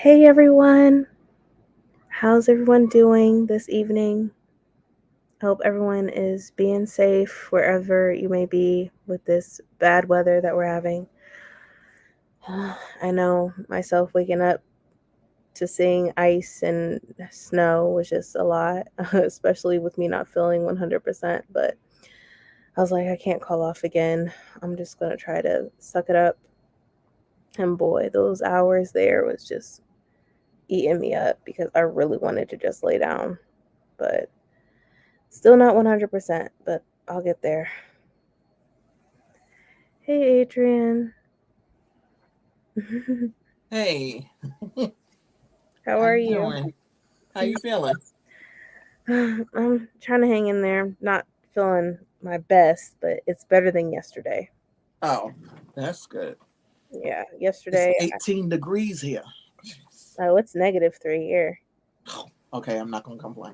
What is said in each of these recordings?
Hey everyone, how's everyone doing this evening? I hope everyone is being safe wherever you may be with this bad weather that we're having. I know myself waking up to seeing ice and snow was just a lot, especially with me not feeling 100%. But I was like, I can't call off again. I'm just going to try to suck it up. And boy, those hours there was just eating me up because I really wanted to just lay down. But still not 100%, but I'll get there. Hey, Adrian. Hey, How how are you you? doing? How you feeling? I'm trying to hang in there. Not feeling my best, but it's better than yesterday. Oh, that's good. Yeah, It's yesterday. 18 degrees here. Oh, it's -3 here. Okay, I'm not gonna complain.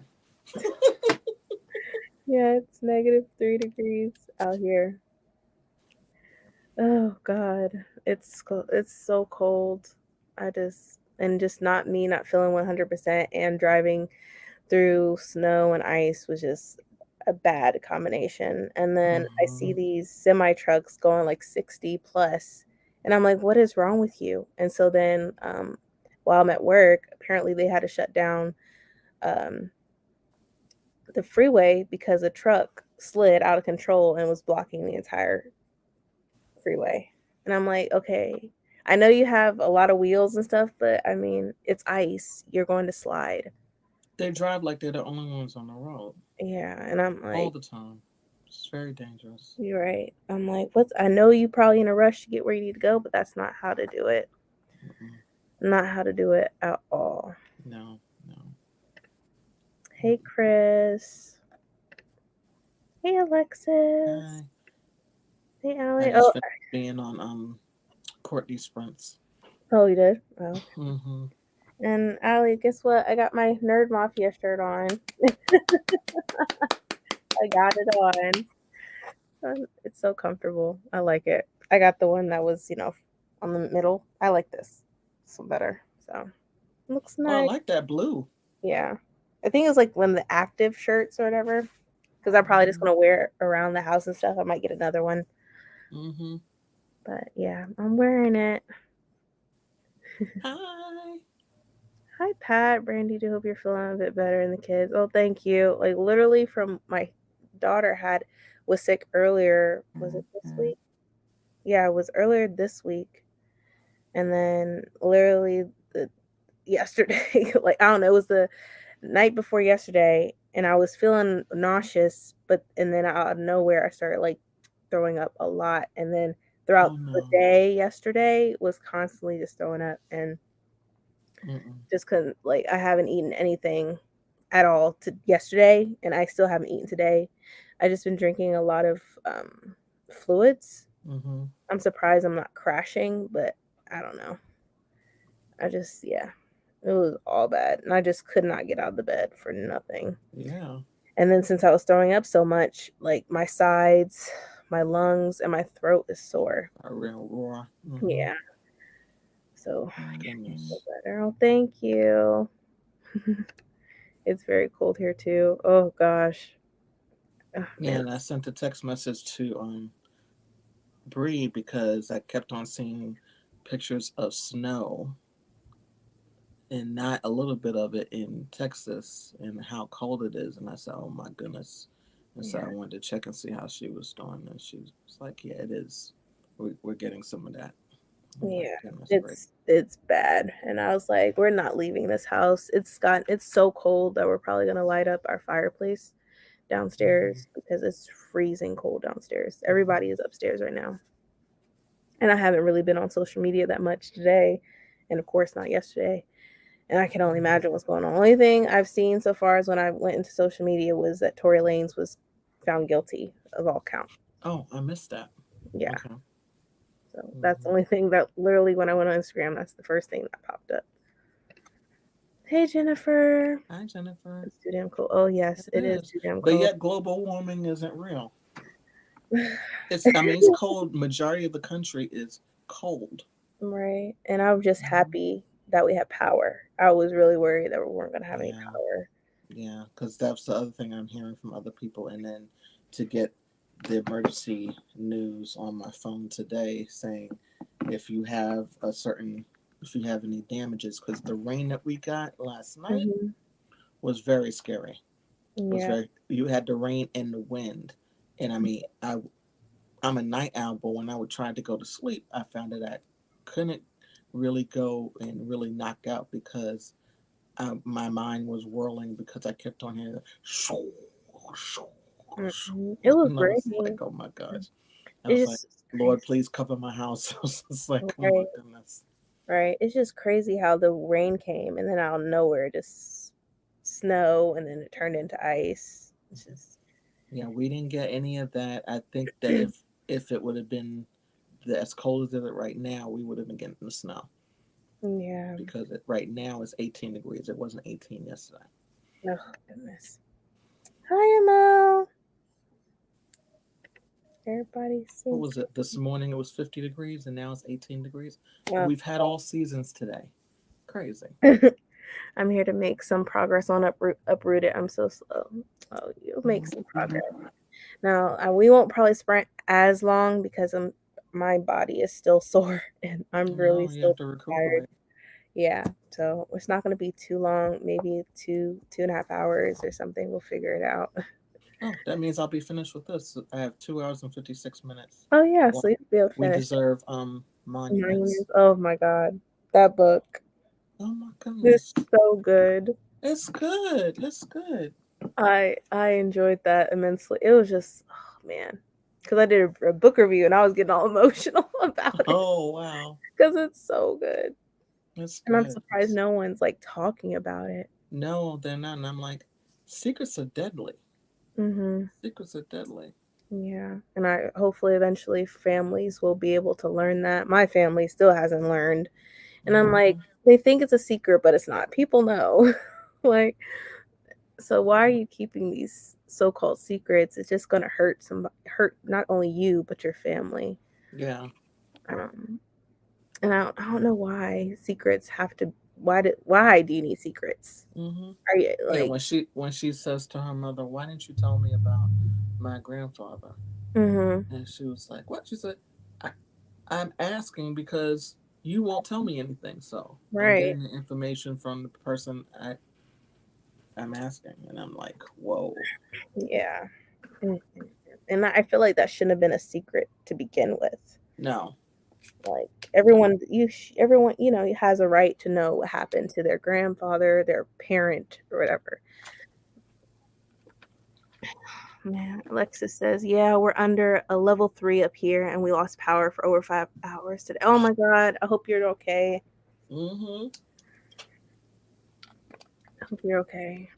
Yeah, it's -3 degrees out here. Oh God, it's so cold. Just not me not feeling 100% and driving through snow and ice was just a bad combination. And then I see Hmm. these semi trucks going like 60 plus, and I'm like, what is wrong with you? And so then, while I'm at work, apparently they had to shut down um, the freeway because a truck slid out of control and was blocking the entire freeway. And I'm like, okay, I know you have a lot of wheels and stuff, but I mean, it's ice. You're going to slide. They drive like they're the only ones on the road Yeah. And I'm all like, the time. It's very dangerous. you're right. I'm like, what's I know you probably in a rush to get where you need to go, but that's not how to do it. Mm-mm. Not how to do it at all. No, no. Hey Mm-mm. Chris. Hey Alexis. Hi. Hey I Allie. just Oh, finished being on Courtney Sprints. oh, you did. Oh, Hmm. and Allie, guess what? I got my Nerd Mafia shirt on. I got it on. It's so comfortable. I like it. I got the one that was, on the middle. I like this so better. So looks Oh, I nice. like that blue. Yeah. I think it was like one of the active shirts or whatever. Because I'm probably just Hmm. gonna wear it around the house and stuff. I might get another one. Hmm. But yeah, I'm wearing it. Hi. Hi Pat, Brandy, do hope you're feeling a bit better and the kids. Oh, thank you. Like literally from my daughter was sick earlier. Was it this Hmm. week? Yeah, it was earlier this week. And then literally yesterday, like I don't know, it was the night before yesterday, and I was feeling nauseous, but and then out of nowhere I started like throwing up a lot, and then Oh throughout the no. day yesterday was constantly just throwing up and Mm-mm. just couldn't, like, I haven't eaten anything at all to yesterday, and I still haven't eaten today. I just been drinking a lot of fluids. Hmm. I'm surprised I'm not crashing, but I don't know. Yeah, it was all bad. And I just could not get out of the bed for nothing. Yeah. And then since I was throwing up so much, like my sides, my lungs, and my throat is sore. A real roar. Hmm. Yeah. So Oh, yeah, I feel goodness. better. Oh, thank you. It's very cold here too. Oh gosh. Oh, Yeah, man. and I sent a text message to Bree because I kept on seeing pictures of snow and not a little bit of it in Texas and how cold it is. And I said, "Oh my goodness!" And so I Yeah. wanted to check and see how she was doing, and she was like, "Yeah, it is. We're getting some of that." I'm like, Yeah. "Goodness gracious!" It's bad. And I was like, we're not leaving this house. It's so cold that we're probably gonna light up our fireplace Hmm. downstairs because it's freezing cold downstairs. Everybody is upstairs right now. And I haven't really been on social media that much today, and of course not yesterday. And I can only imagine what's going on. Only thing I've seen so far is when I went into social media was that Tory Lanez was found guilty of all count. Oh, I missed that. Yeah. Okay. So that's the Hmm. only thing that literally when I went on Instagram, that's the first thing that popped up. Hey Jennifer. Hi, Jennifer. It's too damn cold. Oh yes, It it is is, too damn but cold. yet global warming isn't real. I mean, it's cold. Majority of the country is cold. Right. And I'm just Hmm. happy that we had power. I was really worried that we weren't going to have any Yeah. power. Yeah, because that's the other thing I'm hearing from other people. And then to get the emergency news on my phone today saying if you have if you have any damages, because the rain that we got last night Hmm. was very scary. Was Yeah. very, you had the rain and the wind. And I mean, I'm a night owl, but when I would try to go to sleep, I found that I couldn't really go and really knock out because my mind was whirling because I kept on hearing, shoo, shoo, shoo. It was And I great. was like, oh my gosh. I was like, It's just Lord, crazy. please cover my house. I was just like, oh my Right. goodness. Right. It's just crazy how the rain came and then out of nowhere just snow and then it turned into ice. It's just Yeah, we didn't get any of that. I think that if it would have been as cold as it is right now, we would have been getting the snow yeah. because right now it's 18 degrees. It wasn't 18 yesterday. Oh goodness. Hi Emma. Everybody What seems was it? This morning it was 50 degrees and now it's 18 degrees. to We've had all seasons today. Crazy. I'm here to make some progress on uprooted. I'm so slow. Oh, you'll make some progress. Now, we won't probably sprint as long because my body is still sore and I'm really No, you still have to tired. recuperate. Yeah, so it's not going to be too long. Maybe 2.5 hours or something. We'll figure it out. Oh, that means I'll be finished with this. I have 2 hours and 56 minutes. Oh yeah, Well, so you'll be able to we finish it. deserve monuments. Oh my God, that book Oh my is goodness. so good. It's good. It's good. I enjoyed that immensely. It was just, oh man, because I did a book review and I was getting all emotional about it Oh wow. because it's so good, It's and I'm good. surprised no one's like talking about it. No, they're not. And I'm like, secrets are deadly. Hmm. Secrets are deadly. Yeah, and I hopefully eventually families will be able to learn that. My family still hasn't learned, and I'm like, Mhm. they think it's a secret, but it's not. People know, like, so why are you keeping these so-called secrets? It's just gonna hurt not only you but your family. Yeah. Um, and I don't know why secrets have to. Why do you need secrets? Hmm. Are you Yeah. like? When she says to her mother, "Why didn't you tell me about my grandfather?" Hmm. And she was like, "What?" She said, I, "I'm asking because you won't tell me anything. So I'm Right. getting the information from the person I'm asking." And I'm like, "Whoa, Yeah. Mhm. And I feel like that shouldn't have been a secret to begin with. no." Like everyone, has a right to know what happened to their grandfather, their parent, or whatever. Man, Alexis says, "Yeah, we're under a level 3 up here, and we lost power for over 5 hours today." Oh my God! I hope you're okay. Mm-hmm. I hope you're okay.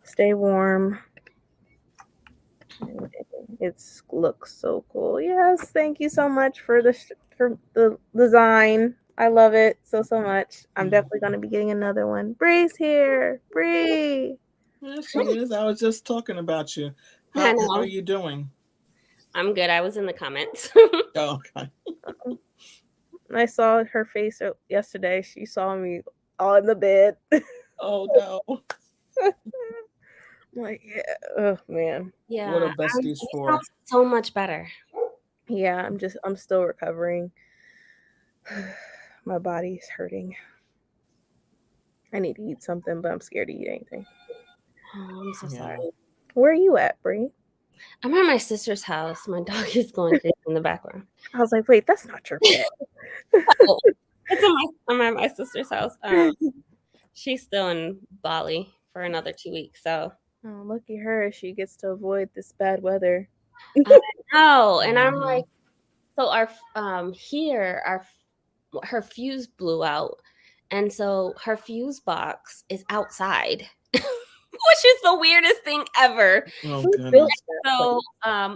Stay warm. It looks so cool. Yes, thank you so much for the design. I love it so much. I'm definitely gonna be getting another one. Bree's here. Bree. There she is. I was just talking about you. I How are know. you doing? I'm good. I was in the comments. Oh, okay. I saw her face yesterday. She saw me all in the bed. Oh no. I'm like, yeah, oh man. What are Yeah, besties you for? sound so much better. Yeah, I'm still recovering. My body's hurting. I need to eat something, but I'm scared to eat anything. Oh, I'm so Yeah. sorry. Where are you at, Bree? I'm at my sister's house. My dog is going crazy in the background. I was like, wait, that's not your pet. Oh, I'm at my sister's house. She's still in Bali for another 2 weeks. So Oh, lucky her. She gets to avoid this bad weather. I know, and I'm Mm-hmm. like, so her fuse blew out, and so her fuse box is outside, which is the weirdest thing ever. Oh Who built goodness. that So,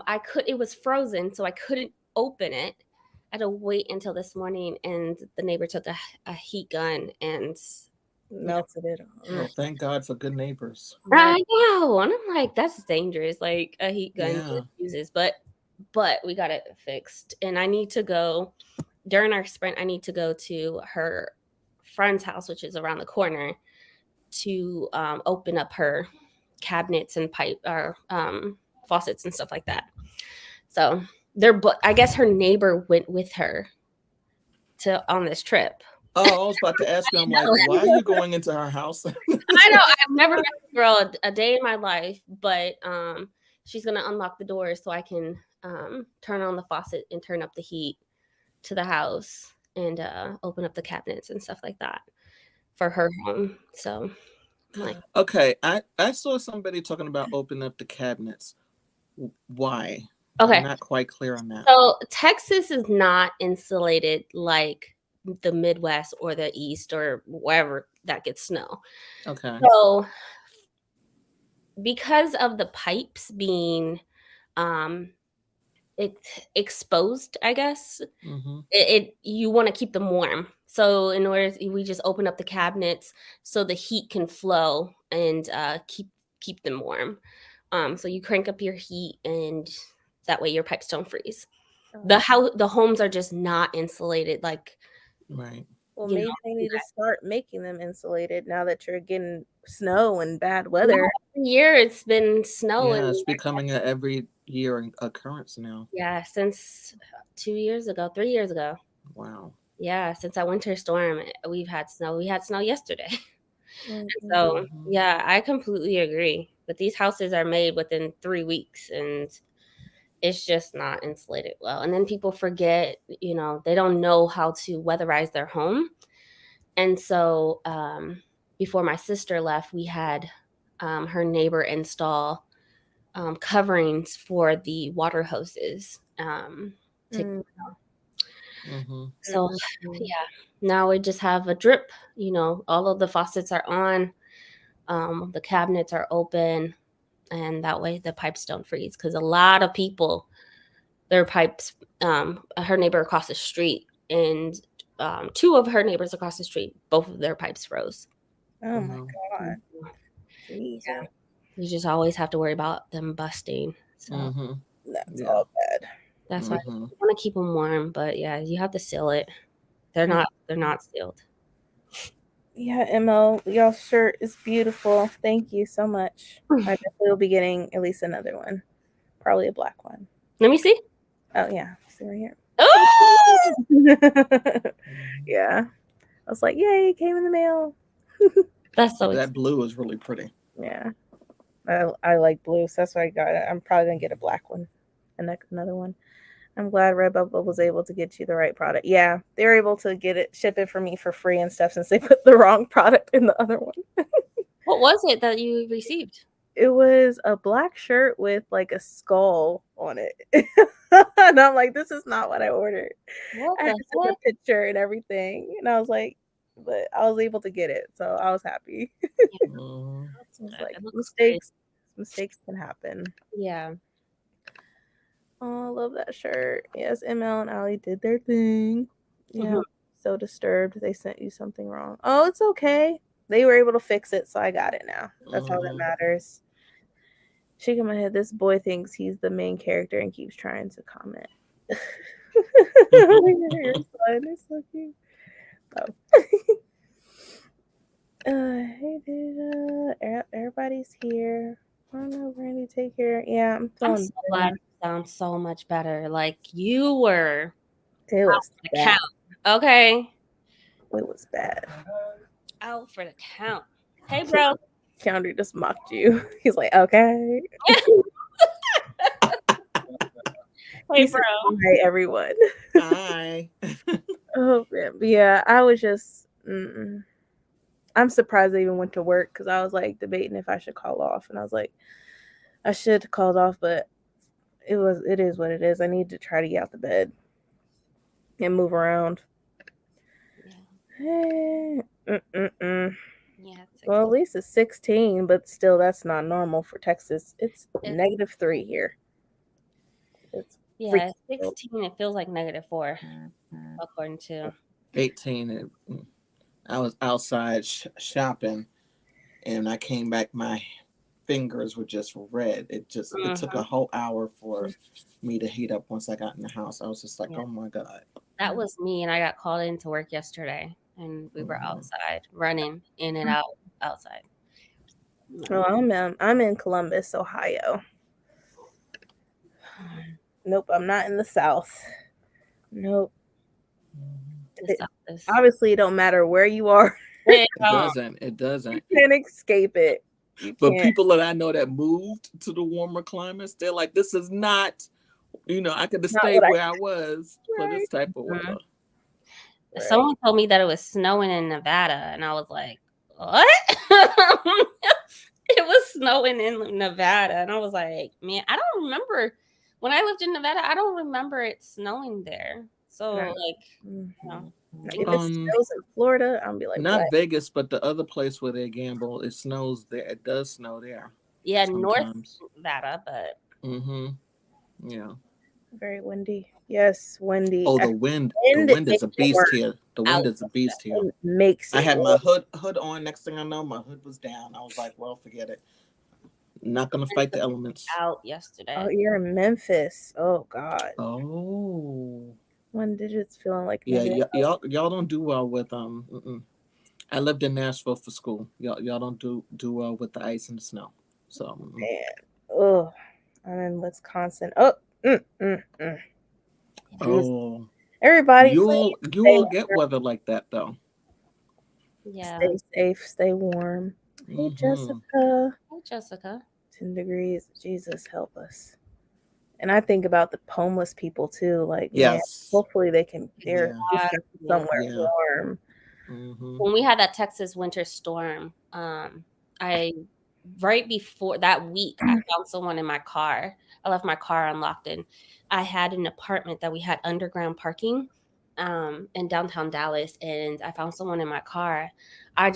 place? it was frozen, so I couldn't open it. I had to wait until this morning, and the neighbor took a heat gun and Melted it. Well, thank God for good neighbors. Right. I know, and I'm like, that's dangerous, like a heat gun Yeah. uses, but we got it fixed, and I need to go during our sprint. I need to go to her friend's house, which is around the corner, to open up her cabinets and pipe or faucets and stuff like that. So I guess her neighbor went with her on this trip. Oh, I was about to ask you. I'm like, why are you going into her house? I know I've never met this girl a day in my life, but she's gonna unlock the doors so I can turn on the faucet and turn up the heat to the house and open up the cabinets and stuff like that for her home. So, like, Okay, I saw somebody talking about opening up the cabinets. Why? okay, I'm not quite clear on that. so Texas is not insulated like the Midwest or the East or wherever that gets snow. Okay. So because of the pipes being exposed, I guess, you want to keep them warm. So in order, we just open up the cabinets so the heat can flow and keep them warm. So you crank up your heat, and that way your pipes don't freeze. The homes are just not insulated, like, right. Well, maybe they need to start making them insulated now that you're getting snow and bad weather. Every year it's been snow. Yeah, it's becoming an every year occurrence now. Yeah, since 3 years ago. Wow. Yeah, since that winter storm, we've had snow. We had snow yesterday. So, yeah, I completely agree. But these houses are made within 3 weeks, and it's just not insulated well. And then people forget, they don't know how to weatherize their home. And so before my sister left, we had her neighbor install coverings for the water hoses. So, yeah, now we just have a drip. All of the faucets are on. The cabinets are open. And that way the pipes don't freeze, because a lot of people, their pipes, her neighbor across the street and 2 of her neighbors across the street, both of their pipes froze. Oh my God. Yeah. You just always have to worry about them busting. So that's all bad. That's why you want to keep them warm, but yeah, you have to seal it. They're not sealed. Yeah, MO, your shirt is beautiful. Thank you so much. I definitely will be getting at least another one. Probably a black one. Let me see. Oh, yeah. See right here. Oh! Yeah. I was like, yay, it came in the mail. That's so that blue is really pretty. Yeah. I like blue, so that's why I got it. I'm probably going to get a black one and another one. I'm glad Redbubble was able to get you the right product. Yeah, they were able to ship it for me for free and stuff, since they put the wrong product in the other one. What was it that you received? It was a black shirt with like a skull on it. And I'm like, this is not what I ordered. I had to send a picture and everything. And I was like, but I was able to get it. So I was happy. I was like, mistakes can happen. Yeah. Oh, I love that shirt. Yes, ML and Ali did their thing. Yeah. So disturbed they sent you something wrong. Oh, it's okay. They were able to fix it, so I got it now. That's all that matters. Shaking my head. This boy thinks he's the main character and keeps trying to comment. It's so cute. Hey, everybody's here. I don't know, Brandy, take care. Yeah, I'm feeling so glad you sound so much better. Like you were. It was bad. Okay. It was bad. Out for the count. Hey, bro. Counter just mocked you. He's like, okay. Hey, bro. Hi, everyone. Hi. Oh, man. But yeah, I was just, I'm surprised I even went to work, because I was like debating if I should call off. And I was like, I should call off, but it is what it is. I need to try to get out the bed and move around. Yeah. Yeah. Well, at least it's 16, but still, that's not normal for Texas. It's -3 here. It's 16. It feels like -4, according to 18. I was outside shopping, and I came back. My fingers were just red. It took a whole hour for me to heat up once I got in the house. I was just like, oh my God. That was me, and I got called into work yesterday. and we were Mhm. outside running in and out outside. Oh, I'm in Columbus, Ohio. Nope, I'm not in the South. Nope. Mhm. The South is Obviously, it don't matter where you are. It It doesn't. It doesn't. You can't escape it. You But can't. people that I know that moved to the warmer climates, they're like, this is not, I could have Not stayed what I where I was for right. this type of Mhm. weather. Right. Someone told me that it was snowing in Nevada, and I was like, "What?" It was snowing in Nevada, and I was like, "Man, I don't remember when I lived in Nevada. I don't remember it snowing there." So, Right. like, Mhm. you know, If it snows in Florida, I'll be like, Not what? Vegas, but the other place where they gamble, it snows there. It does snow there yeah, North sometimes. Nevada, but Mm-hmm. Yeah. Very windy. Yes, windy. Oh, The the wind wind is makes a it beast worse. here. The out wind is a beast here. It makes I it had my worse. hood on. Next thing I know, my hood was down. I was like, well, forget it. Not gonna fight the elements. out Oh, yesterday. you're in Memphis. Oh God. Oh. 1 digits feeling like Yeah, negative. y'all don't do well with I lived in Nashville for school. Y'all don't do well with the ice and the snow. So Man. Oh, I'm in Wisconsin. Oh, mm. Jeez. oh, Everybody, you please all you stay all get weather like that though. Yeah. stay safe, stay warm. Hey, Mm-hmm. Jessica. Hey, Jessica. 10 degrees. Jesus help us. And I think about the homeless people too. Like, man, Yes. hopefully they're Yeah. Yeah. somewhere Yeah. warm. Mm-hmm. When we had that Texas winter storm, I right before that week, I found someone in my car. I left my car unlocked, and I had an apartment that we had underground parking in downtown Dallas, and I found someone in my car. I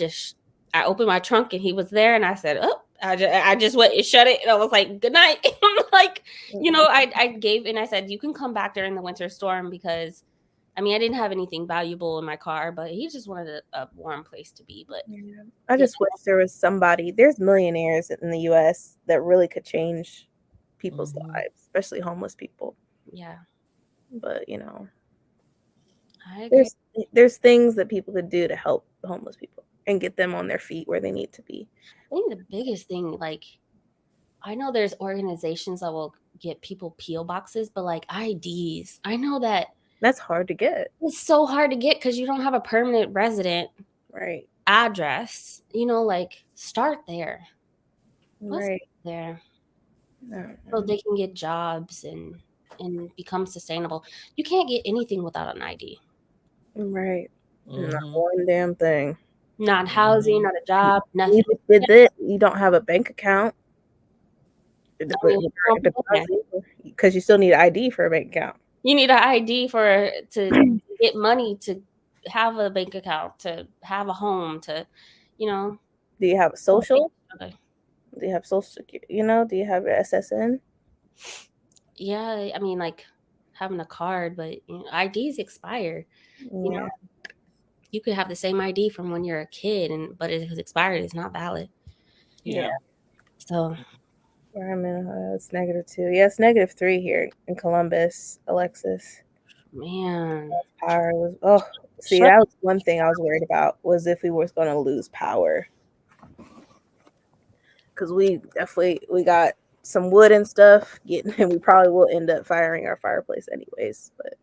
opened my trunk, and he was there, and I said, "Oh." I just went and shut it, and I was like, "Good night." Like, I gave, and I said, "You can come back during the winter storm," because I mean, I didn't have anything valuable in my car, but he just wanted a warm place to be. But Yeah. I yeah, just wish there was somebody. There's millionaires in the US that really could change people's Mm-hmm. lives, especially homeless people. yeah, But, I agree. there's things that people could do to help homeless people and get them on their feet where they need to be. I think the biggest thing, like, I know there's organizations that will get people PO boxes, but like IDs, I know that That's hard to get. it's so hard to get because you don't have a permanent resident Right. address. Like, start there. Let's Right. start there so Mhm. they can get jobs and become sustainable. You can't get anything without an ID. Right. Not Mm-hmm. one damn thing. Not housing, not a job, nothing. You just did this. You don't have a bank account. I mean, Because you still need ID for a bank account. you need an ID to get money, to have a bank account, to have a home, to, Do you have a social? Do you have social security? Do you have your SSN? Yeah, I mean, like having a card, but IDs expire. Yeah. You could have the same ID from when you're a kid, but it has expired. It's not valid. Yeah. So Where I'm in, it's -2. Yeah, it's -3 here in Columbus, Alexis. man, Power was see, that was one thing I was worried about, was if we was going to lose power, because we got some wood and stuff and we probably will end up firing our fireplace anyways, but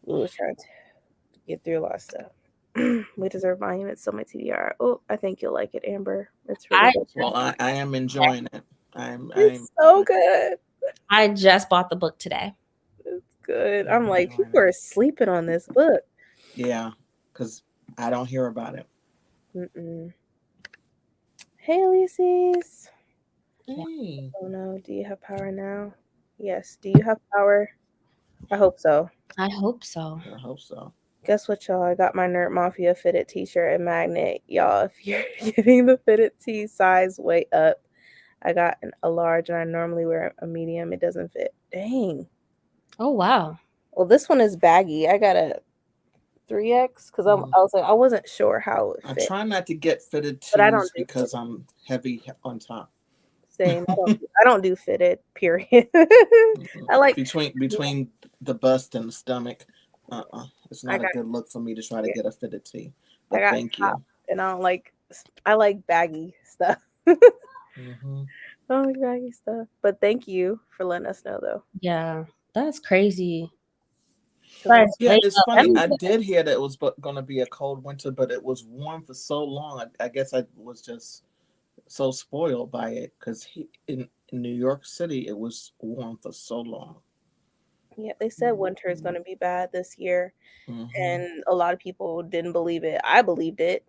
we was trying to get through a lot of stuff. We deserve monuments on my TDR. Oh, I think you'll like it, Amber. It's really good. Well, I am enjoying it. It's so good. I just bought the book today. It's good. I'm I'm like, enjoying people are sleeping on this book. Yeah, because I don't hear about it. Mm-mm. Hey, Ulysses. Hey. Oh no, do you have power now? Yes. Do you have power? I hope so. I hope so. I hope so. Guess what, y'all? I got my Nerd Mafia fitted t-shirt and magnet. Y'all, if you're getting the fitted tee size way up, I got a large and I normally wear a medium. It doesn't fit. Dang. Oh wow. Well, this one is baggy. I got a 3X because I was like, I wasn't sure how it fit. I try not to get fitted But I don't tees do because I'm heavy on top. Same. I don't do fitted, period. I like between the bust and the stomach. It's I not a got good look for me to try to yeah, get a fitted tee. I But got thank top, you. and I like baggy stuff. Hmm. I like baggy stuff. But thank you for letting us know though, Yeah, that's crazy. because But I'm it's Yeah, way it's up funny. I everywhere. did hear that it was going to be a cold winter, but it was warm for so long. I guess I was just so spoiled by it because in New York City, it was warm for so long. yeah. They said winter is going to be bad this year, Hmm. and a lot of people didn't believe it. I believed it.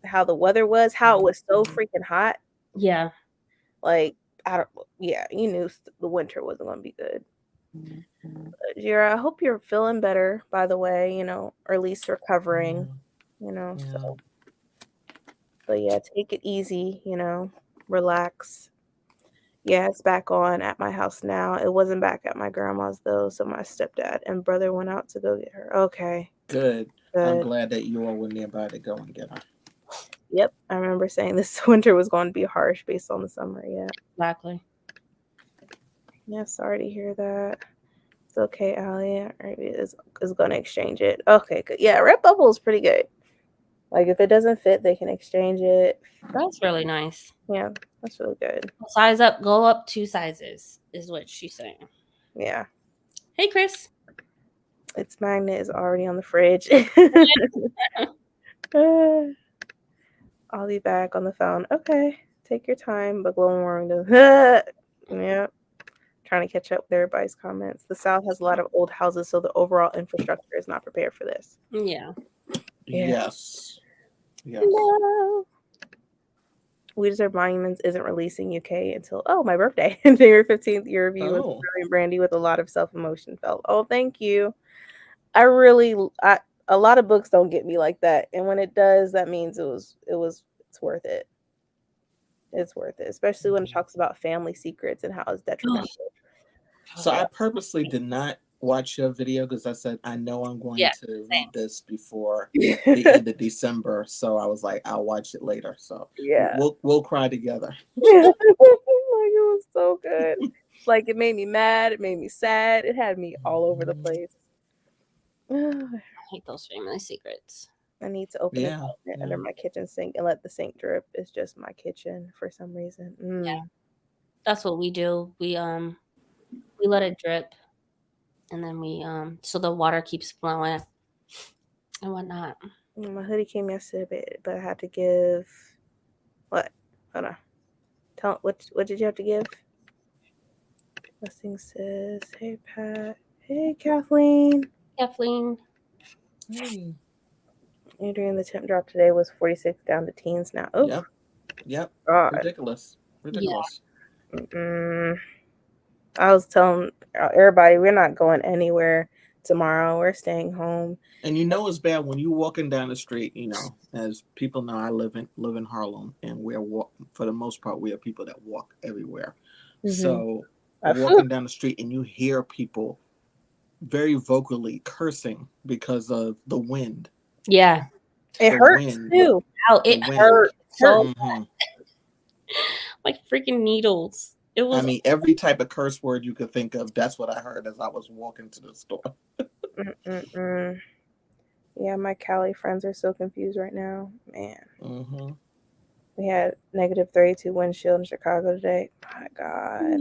How the weather was, how it was so freaking hot. Yeah. Like I don't. Yeah, you knew the winter wasn't going to be good. But Jira, I hope you're feeling better. By the way, or at least recovering. Yeah, yeah. So. But yeah, take it easy. Relax. Yeah, it's back on at my house now. It wasn't back at my grandma's though, so my stepdad and brother went out to go get her. Okay, Good. I'm good. glad that you all were nearby to go and get her. Yep, I remember saying this winter was going to be harsh based on the summer. Yeah, Exactly. yeah. Sorry to hear that. It's okay, Allie. Is going to exchange it. Okay, good. Yeah, Redbubble is pretty good. Like if it doesn't fit, they can exchange it. That's really nice. Yeah, that's really good. Size up, go up 2 sizes, is what she's saying. Yeah, Hey, Chris. its magnet is already on the fridge. I'll be back on the phone. Okay, take your time, but global warming does. Yeah, trying to catch up with everybody's comments. The South has a lot of old houses, so the overall infrastructure is not prepared for this. Yeah. Yeah. Yes. Yes. No. We Deserve Monuments isn't releasing UK until my birthday, January 15th. Your review was Oh, brilliant, Brandy, with a lot of self emotion felt. Oh, thank you. I really, a lot of books don't get me like that, and when it does, that means it's worth it. It's worth it, especially when it talks about family secrets and how it's detrimental. so Yeah. I purposely did not watch your video because I said I know I'm going Yeah. to Same. read this before the end of December. So I was like, I'll watch it later. So Yeah. we'll cry together. Like it was so good. Like it made me mad, it made me sad, it had me all over the place. I hate those family secrets. I need to open Yeah, it yeah. under my kitchen sink and let the sink drip. It's just my kitchen for some reason. That's what we do. We let it drip, and then we so the water keeps flowing and whatnot. My hoodie came yesterday, but I had to give what? Hold on. Tell what did you have to give? This thing says, "Hey Pat, hey Kathleen." Kathleen. Hey. Adrian, the temp drop today was 46 down to teens now. Oh, Yep. God. Ridiculous. Yeah. I was telling everybody we're not going anywhere tomorrow. We're staying home. And it's bad when you walking down the street. As people know, I live in Harlem, and for the most part we are people that walk everywhere. So walking down the street and you hear people very vocally cursing because of the wind. Yeah. It The hurts wind. too. Ow, The it wind. hurt so hmm like freaking needles. It I was mean, every type of curse word you could think of. That's what I heard as I was walking to the store. Yeah, my Cali friends are so confused right now. Man, hmm we had -32 wind chill in Chicago today. My God.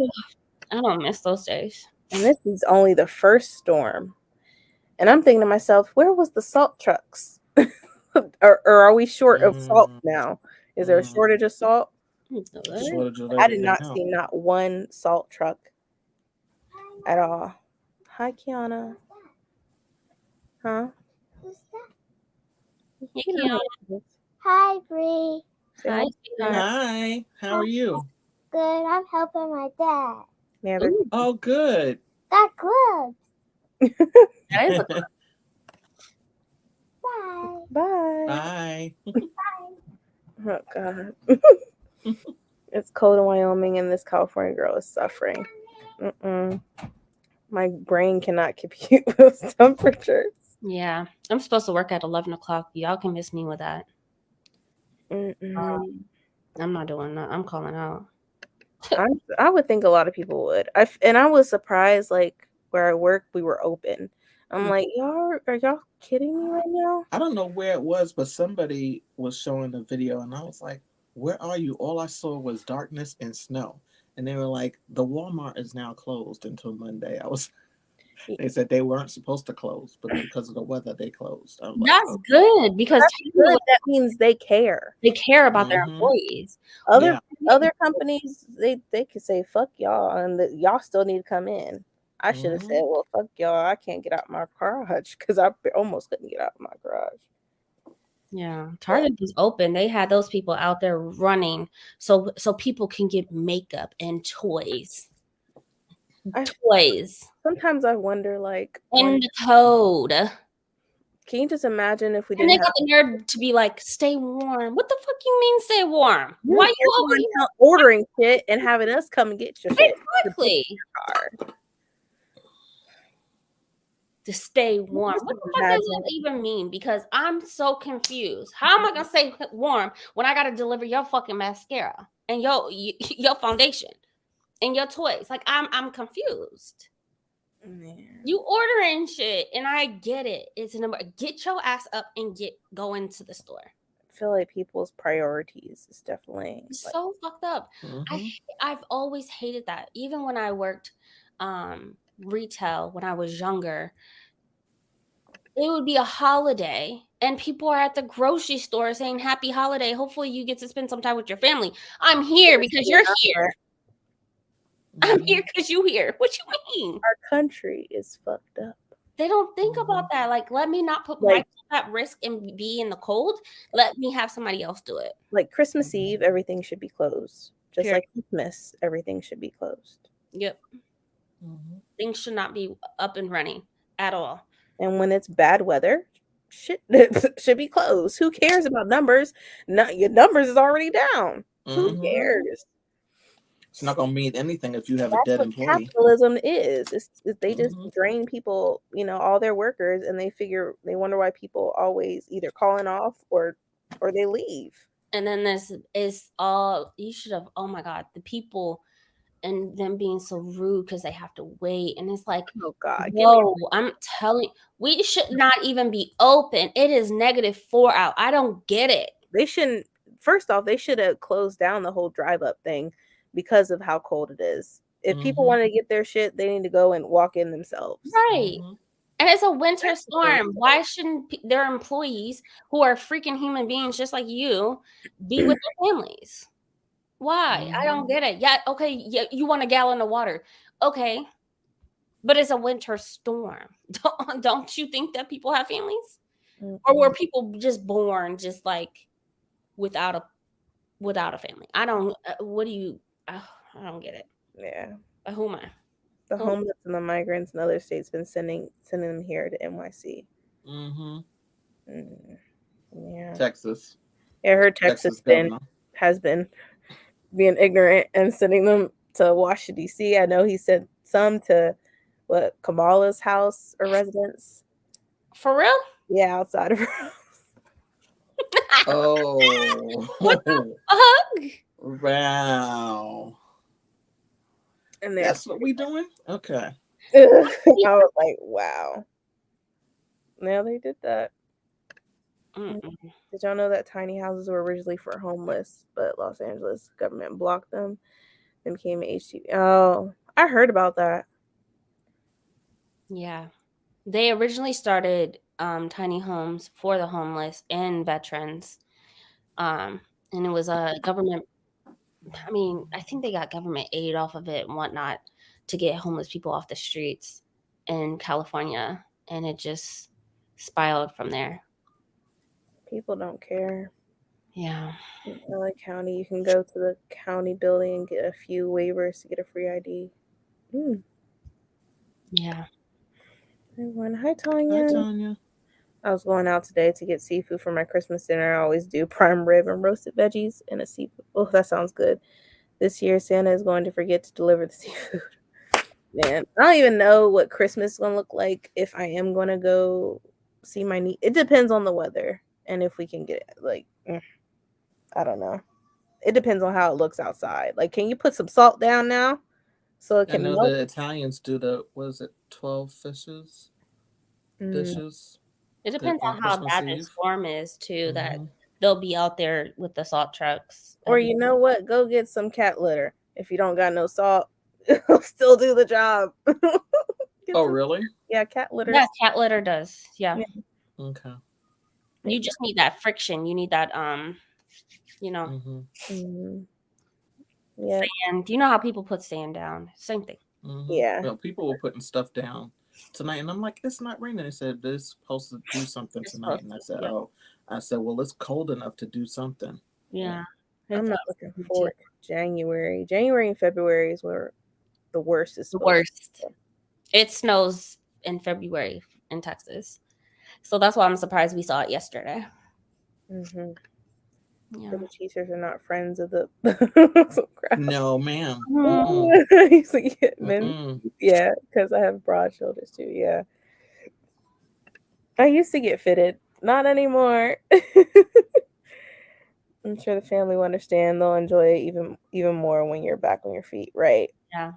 I don't miss those days. And this is only the first storm. And I'm thinking to myself, where was the salt trucks? or are we short of salt now? Is there a shortage of salt? Shortage of I did everything not else. see not one salt truck at all. Hi, Kiana. Huh? Hey, Kiana. Hi, Bree. Hi, sweetheart. Hi, how are you? Good. I'm helping my dad. Yeah, Ooh, Oh, good. Got gloves. that is a Bye. Bye. Bye. Oh, God. It's cold in Wyoming, and this California girl is suffering. My brain cannot compute those temperatures. Yeah. I'm supposed to work at 11 o'clock. Y'all can miss me with that. I'm not doing that. I'm calling out. I would think a lot of people would. I was surprised, like where I work, we were open. I'm like, are y'all kidding me right now? I don't know where it was, but somebody was showing the video, and I was like, "Where are you?" All I saw was darkness and snow, and they were like, "The Walmart is now closed until Monday." They said they weren't supposed to close, but because of the weather, they closed. I'm like, That's "Okay." good because Good, that means they care. they care about their Mhm. employees. Other Yeah. companies, they could say fuck y'all, and y'all still need to come in. I should have said, Mhm. well, fuck y'all. I can't get out my garage because I almost couldn't get out of my garage. Yeah, Target was open. They had those people out there running so people can get makeup and toys. Toys Sometimes I wonder, like, in the code. can you just imagine if we And they didn't got the nerve to be like, stay warm. What the fuck you mean stay warm? Why you over everyone here? ordering shit and having us come and get your shit to put Exactly. in your car? To stay warm. Just What the fuck does imagine. that even mean? Because I'm so confused. How am I gonna stay warm when I gotta deliver your fucking mascara and your foundation and your toys? Like I'm confused. Man. You ordering shit, and I get it. It's a number. Get your ass up and go into the store. I feel like people's priorities is definitely It's like, so fucked up. Mhm. I've always hated that. Even when I worked retail when I was younger, it would be a holiday and people are at the grocery store saying happy holiday. Hopefully you get to spend some time with your family. I'm here because you're here. I'm here Mhm. because you here. What you mean? our country is fucked up. They don't think about that. Like, let me not put Like- myself at risk and be in the cold. Let me have somebody else do it. Like Christmas Eve, everything should be closed. Just Period. like Christmas, everything should be closed. Yep. Mhm. Things should not be up and running at all. And when it's bad weather, shit should be closed. Who cares about numbers? No, your numbers is already down. Who Mhm. cares? It's not gonna mean anything if you have a That's dead what employee. capitalism is. They just Mhm. drain people, all their workers, and they wonder why people always either calling off or they leave. And then this is all you should have. Oh my God, the people and them being so rude because they have to wait. And it's like, Oh God, whoa, I'm telling we should not even be open. It is -4 out. I don't get it. they shouldn't. First off, they should have closed down the whole drive up thing because of how cold it is. If people Mhm. want to get their shit, they need to go and walk in themselves. Right. Mhm. And it's a winter That's the thing. storm. Why shouldn't their employees, who are freaking human beings just like you, be with their families? Why? I don't Mhm. get it. Yeah, okay, yeah, you want a gallon of water. Okay, but it's a winter storm. Don't you think that people have families? Or were Mm-mm. people just born just like without a family? I don't what do you I don't get it. Yeah, Who am I? the Who- homeless and the migrants in other states been sending them here to NYC. Mhm. Mm, yeah, Texas. I heard Texas governor. has been being ignorant and sending them to Washington D.C. I know he sent some to Kamala's house or residence. For real? Yeah, outside of her house. Oh. Hug? Wow. And That's what we doing? Okay. I was like, wow. Now they did that. Mm-mm. Did y'all know that tiny houses were originally for homeless, but Los Angeles government blocked them and became HTV? Oh, I heard about that. Yeah. They originally started tiny homes for the homeless and veterans. And it was a government, I mean, I think they got government aid off of it and whatnot to get homeless people off the streets in California. And it just spiraled from there. People don't care. Yeah. In LA County, you can go to the county building and get a few waivers to get a free ID. Yeah. Everyone, hi Tanya. Hi, Tanya. I was going out today to get seafood for my Christmas dinner. I always do prime rib and roasted veggies and a seafood. Oh, that sounds good. This year, Santa is going to forget to deliver the seafood. Man, I don't even know what Christmas is going to look like if I am going to go see my niece. It depends on the weather and if we can get it. Like, I don't know. It depends on how it looks outside. Like, can you put some salt down now so it I can know melt? the Italians do the, what is it, 12 fishes? Mm. dishes. It depends on on how Christmas bad the Eve. storm is too. That Mhm. they'll be out there with the salt trucks. Or you know what? Go get some cat litter. If you don't got no salt, it'll still do the job. Get Oh, some- really? Yeah, cat litter. Yeah, cat litter does. Yeah. Yeah. Okay. You just need that friction. You need that you know, Mhm. Mhm. Yeah. sand. You know how people put sand down? Same thing. Mhm. Yeah. Well, people were putting stuff down tonight, and I'm like, it's not raining. They said it's supposed to do something It's tonight, supposed and I to, said, yeah. oh, I said, well, it's cold enough to do something. Yeah. I'm It's not looking forward to January. January and February is where the worst is the supposed worst. to be. It snows in February in Texas. So that's why I'm surprised we saw it yesterday. Mm-hmm. Yeah. The teachers are not friends of the some crap. No, ma'am. I used to get men. Mm-mm. Yeah, because I have broad shoulders too. Yeah. I used to get fitted. Not anymore. I'm sure the family will understand. They'll enjoy it even more when you're back on your feet, right? Yeah.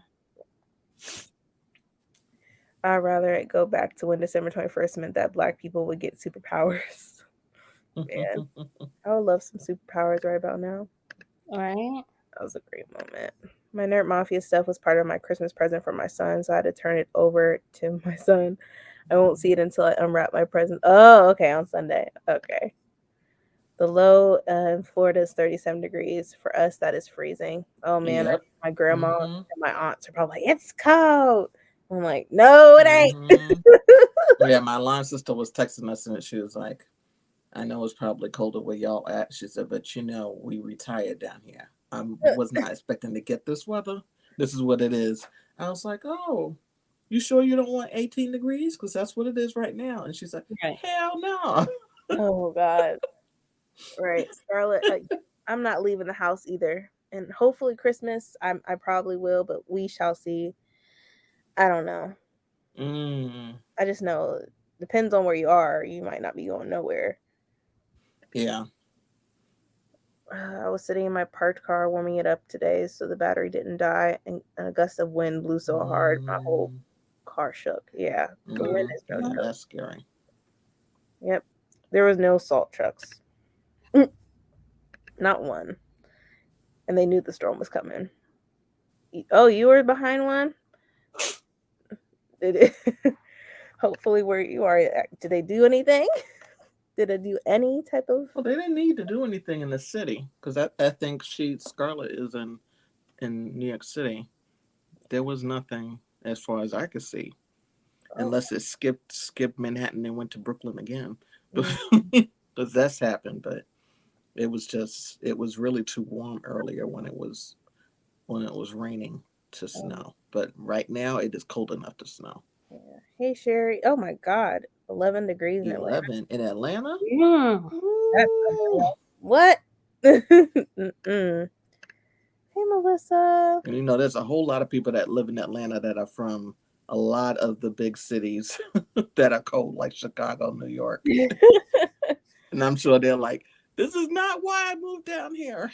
I'd rather it go back to when December 21st meant that Black people would get superpowers. Man, I would love some superpowers right about now. All right. That was a great moment. My Nerd Mafia stuff was part of my Christmas present for my son, so I had to turn it over to my son. I won't see it until I unwrap my present. Oh, okay, on Sunday. Okay. The low in Florida is 37 degrees. For us, that is freezing. Oh, man. Yep. My grandma Mhm. and my aunts are probably like, it's cold. I'm like, no, it ain't. Mhm. Yeah, my line sister was texting us, and she was like, I know it's probably colder where y'all at. She said, but we retired down here. I was not expecting to get this weather. This is what it is. I was like, oh, you sure you don't want 18 degrees? Because that's what it is right now. And she's like, Right. hell no. Oh, God. Right. Scarlett, I'm not leaving the house either. And hopefully Christmas, I probably will, but we shall see. I don't know. I just know depends on where you are. You might not be going nowhere. Yeah. I was sitting in my parked car warming it up today so the battery didn't die, and a gust of wind blew so hard my whole car shook. Yeah, the wind is no Yeah, joke. that's scary. Yep. There was no salt trucks. Not one. And they knew the storm was coming. Oh, you were behind one? Did it? Hopefully where you are, did they do anything? Did it do any type of... Well, they didn't need to do anything in the city because I think Scarlett is in New York City. There was nothing as far as I could see, unless it skipped Manhattan and went to Brooklyn again. Because that's happened, but it was really too warm earlier when it was raining to snow. But right now it is cold enough to snow. Yeah. Hey Sherry. Oh my God. 11 degrees in Atlanta. 11 in Atlanta? That's what? Mm-mm. Hey Melissa. And you know, there's a whole lot of people that live in Atlanta that are from a lot of the big cities that are cold, like Chicago, New York. And I'm sure they're like, this is not why I moved down here.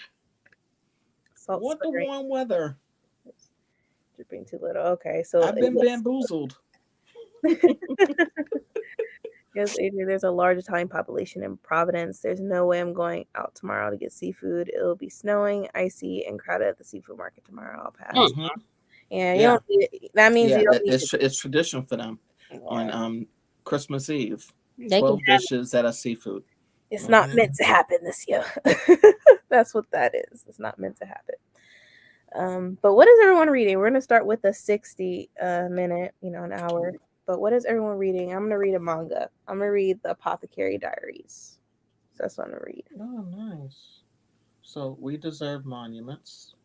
I want the warm weather. Dripping too little. Okay, so I've been bamboozled. Yes, Adrian, there's a large Italian population in Providence. There's no way I'm going out tomorrow to get seafood. It'll be snowing, icy, and crowded at the seafood market tomorrow. I'll pass. Mm-hmm. Yeah, you don't need, that means you don't need it's tradition for them on Christmas Eve. They 12 dishes that are seafood. It's not meant to happen this year. That's what that is. It's not meant to happen. But what is everyone reading? We're going to start with a 60 minute, an hour. But what is everyone reading? I'm going to read a manga. I'm going to read The Apothecary Diaries. So that's what I'm going to read. Oh, nice. So We Deserve Monuments.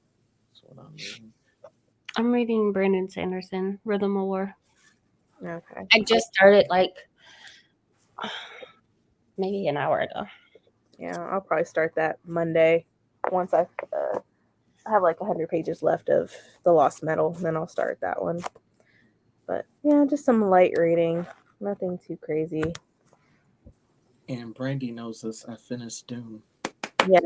That's what I'm reading. I'm reading Brandon Sanderson, Rhythm of War. Okay. I just started maybe an hour ago. Yeah, I'll probably start that Monday. Once I have 100 pages left of The Lost Metal, then I'll start that one. But yeah, just some light reading. Nothing too crazy. And Brandy knows this. I finished Dune. Yes.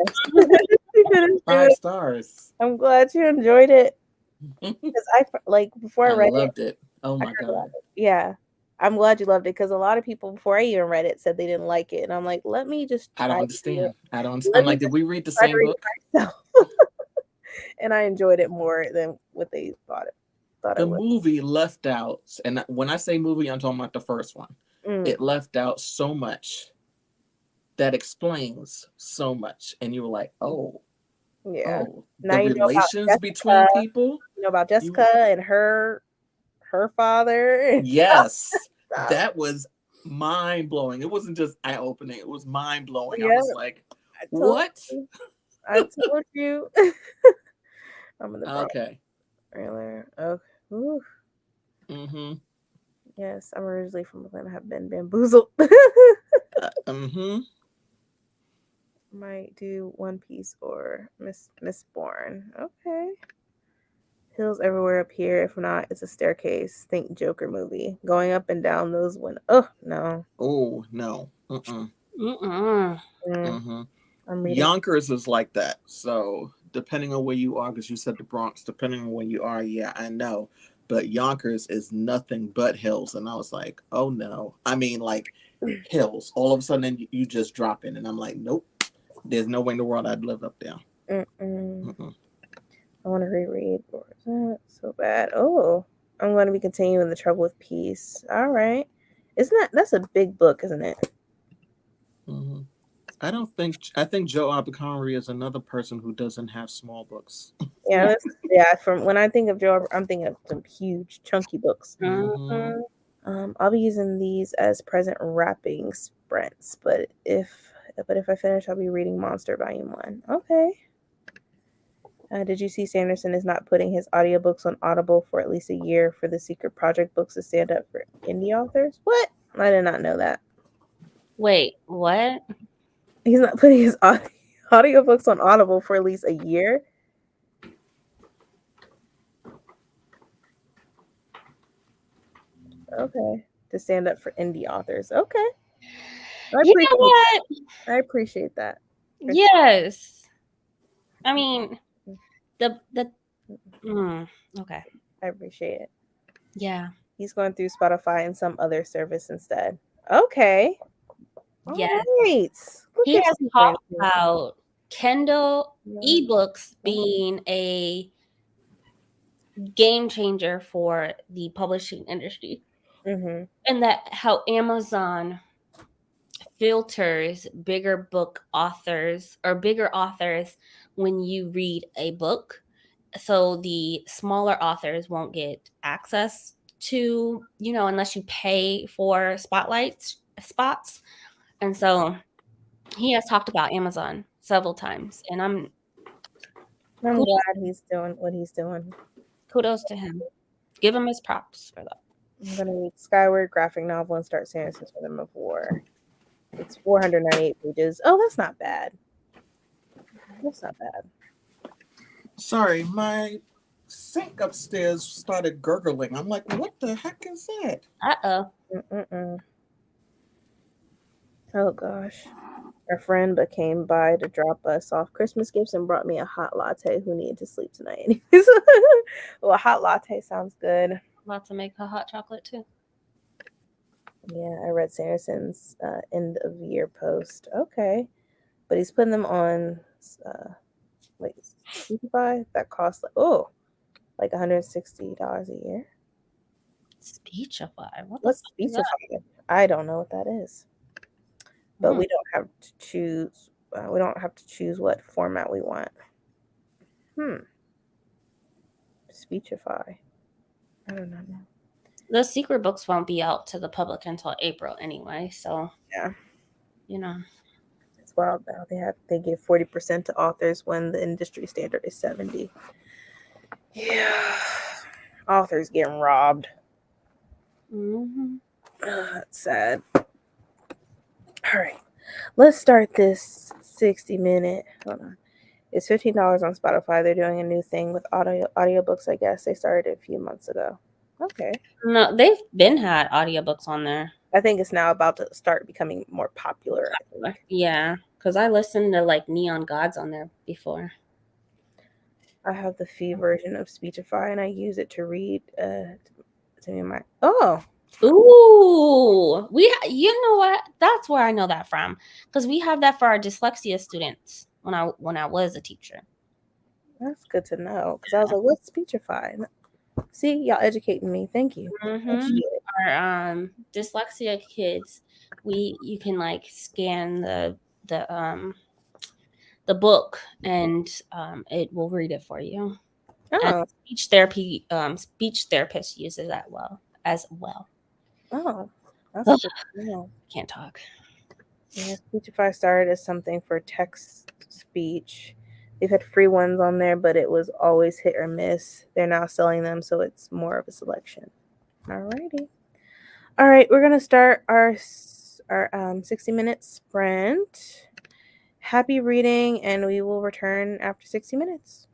5 stars. I'm glad you enjoyed it. Because before I read loved it. Oh my God. Yeah. I'm glad you loved it because a lot of people before I even read it said they didn't like it, and I'm like, let me just I try don't to do it. understand. I'm Let me like, did just we read the try to same read book? it myself. And I enjoyed it more than what they thought I The would. movie left out, and when I say movie, I'm talking about the first one. It left out so much that explains so much, and you were like, oh, Yeah. Now the you know about relations between Jessica. people. You know about Jessica and her father. Yes, Stop. that was mind blowing. It wasn't just eye opening; it was mind blowing. I Yeah, was like, I told what? you. I told you. I'm in the back Okay. trailer. Okay. Ooh. Mm-hmm. Yes, I'm originally from Atlanta. Have been bamboozled. Mm-hmm. Might do One Piece or Miss Born. Okay. Hills everywhere up here. If not, it's a staircase. Think Joker movie. Going up and down those windows. Oh no. Oh no. Mm-mm. Mm-mm. Mm-hmm. I'm reading. Yonkers is like that. So depending on where you are, because you said the Bronx, depending on where you are, yeah, I know. But Yonkers is nothing but hills. And I was like, oh no. I mean, like hills. All of a sudden you just drop in. And I'm like, nope. There's no way in the world I'd live up there. Mm-mm. I want to reread. So bad. Oh, I'm going to be continuing The Trouble with Peace. All right. That's a big book, isn't it? Mm-hmm. I think Joe Abercrombie is another person who doesn't have small books. Yeah, yeah. From when I think of Joe, I'm thinking of some huge, chunky books. Mm-hmm. I'll be using these as present wrapping sprints, but if I finish, I'll be reading Monster Volume 1. Okay. Did you see Sanderson is not putting his audiobooks on Audible for at least a year for the Secret Project books to stand up for indie authors? What? I did not know that. Wait, what? He's not putting his audiobooks on Audible for at least a year? Okay. To stand up for indie authors. Okay. You know what? I appreciate that. Yes. I mean, okay. I appreciate it. Yeah. He's going through Spotify and some other service instead. Okay. Yes. All right. He has talked about Kindle ebooks being a game changer for the publishing industry. Mm-hmm. And that how Amazon filters bigger authors when you read a book. So the smaller authors won't get access to, unless you pay for spots. And so he has talked about Amazon several times, and I'm glad he's doing what he's doing. Kudos to him. Give him his props for that. I'm going to read Skyward graphic novel and start Sanderson's Rhythm of War. It's 498 pages. Oh, that's not bad. That's not bad. Sorry, my sink upstairs started gurgling. I'm like, what the heck is that? Uh-oh. Oh, gosh. Our friend came by to drop us off Christmas gifts and brought me a hot latte who needed to sleep tonight. Well, a hot latte sounds good. About to make a hot chocolate, too. Yeah, I read Sanderson's end of year post. Okay. But he's putting them on Speechify that costs like $160 a year. Speechify? What's Speechify? I don't know what that is. But we don't have to choose. We don't have to choose what format we want. Speechify. I don't know. The secret books won't be out to the public until April anyway, so yeah, it's wild now. They give 40% to authors when the industry standard is 70%. Yeah, authors getting robbed. That's sad. All right, let's start this 60-minute. Hold on. It's $15 on Spotify. They're doing a new thing with audiobooks, I guess. They started a few months ago. Okay. No, they've been had audiobooks on there. I think it's now about to start becoming more popular. Yeah, because I listened to like Neon Gods on there before. I have the fee version of Speechify, and I use it to read to me my. Oh, Ooh, you know what? That's where I know that from, because we have that for our dyslexia students when I was a teacher. That's good to know. Because I was like, what's Speechify? See, y'all educating me. Thank you. Mm-hmm. Our dyslexia kids, you can like scan the book and it will read it for you. And Oh, speech therapist uses that as well. oh, that's Ugh. good to know. Can't talk. Yeah, Speechify started as something for text speech. They've had free ones on there, but it was always hit or miss. They're now selling them, so it's more of a selection. Alrighty. All right, we're gonna start our 60-minute sprint. Happy reading, and we will return after 60 minutes.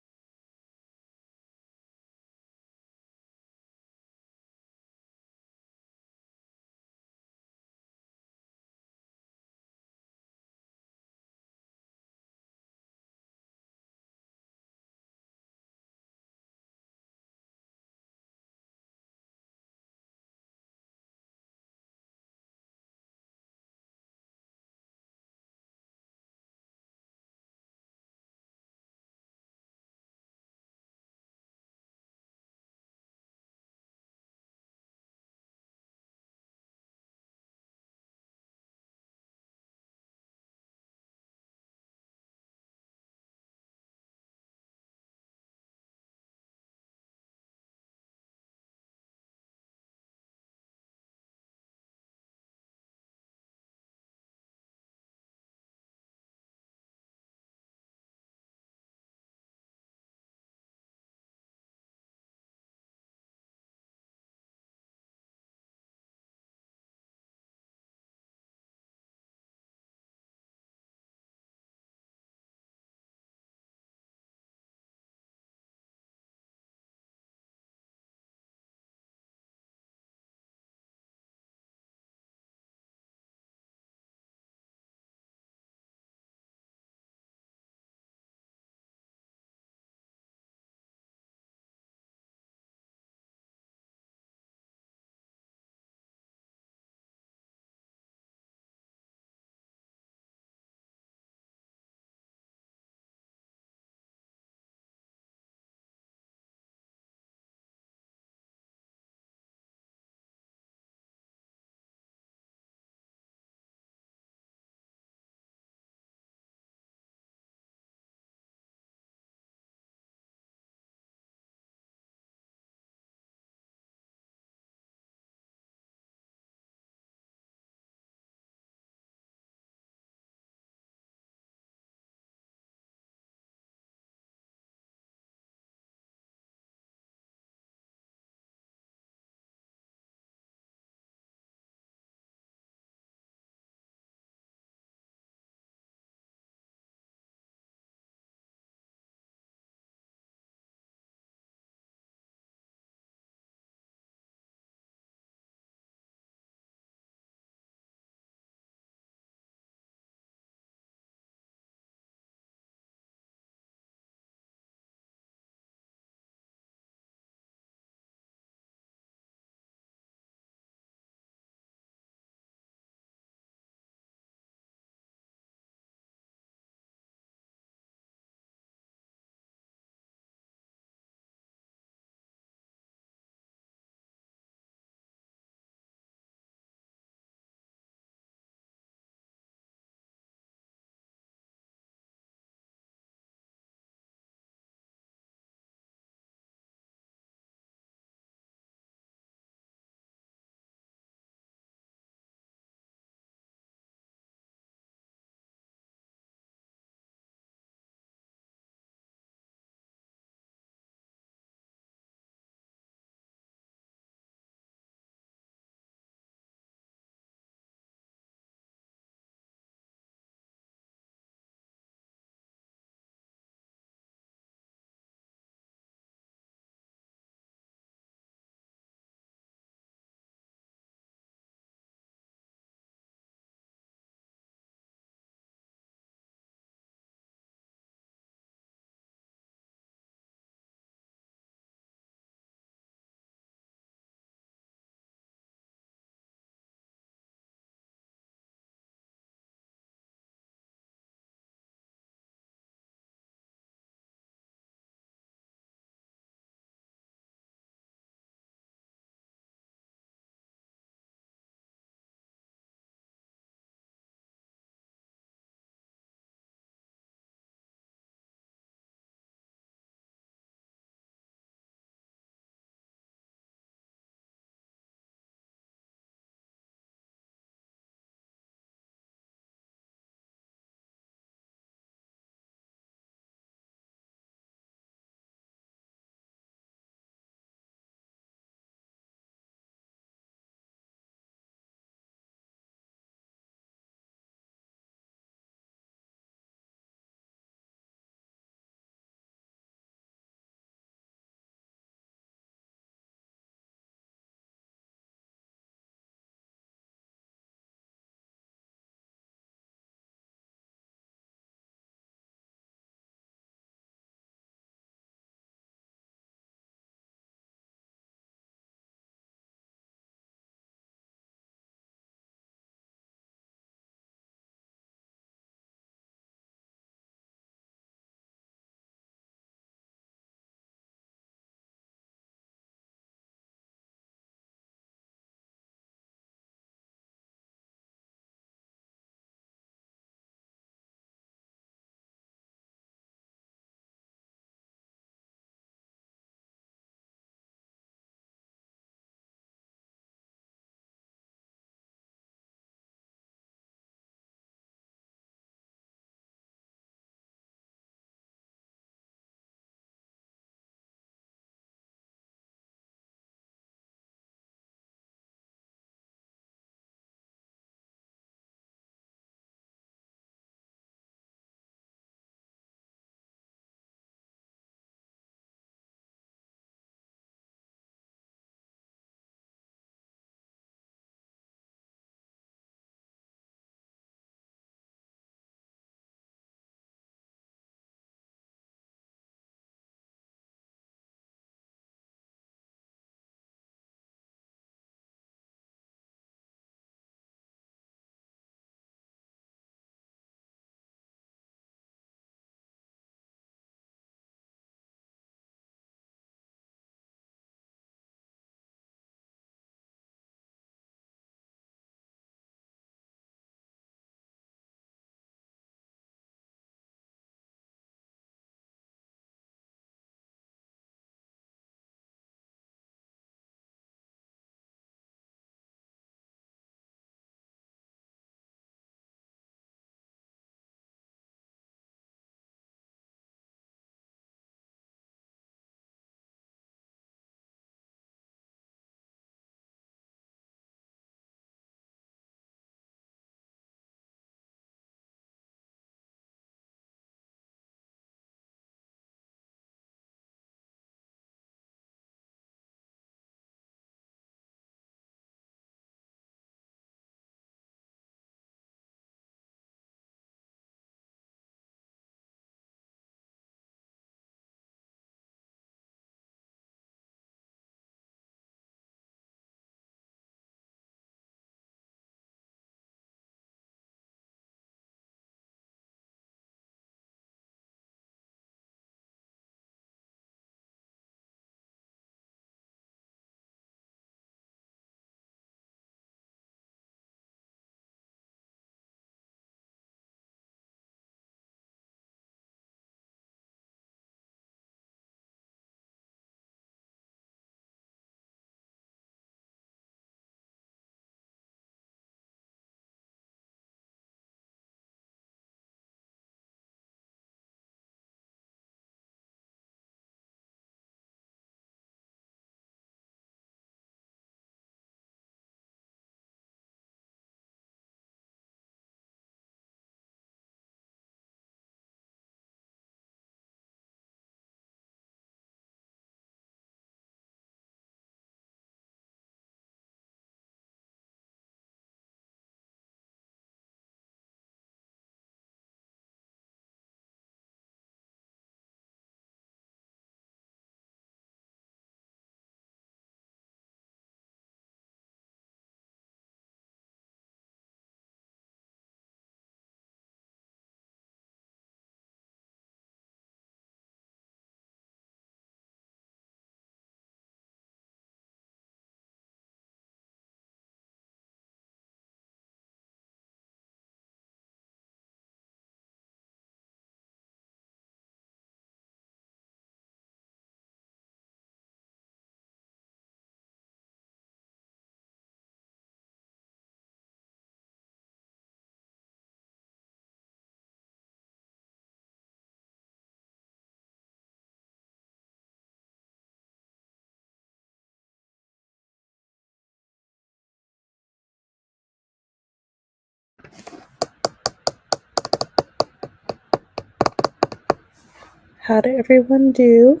How did everyone do?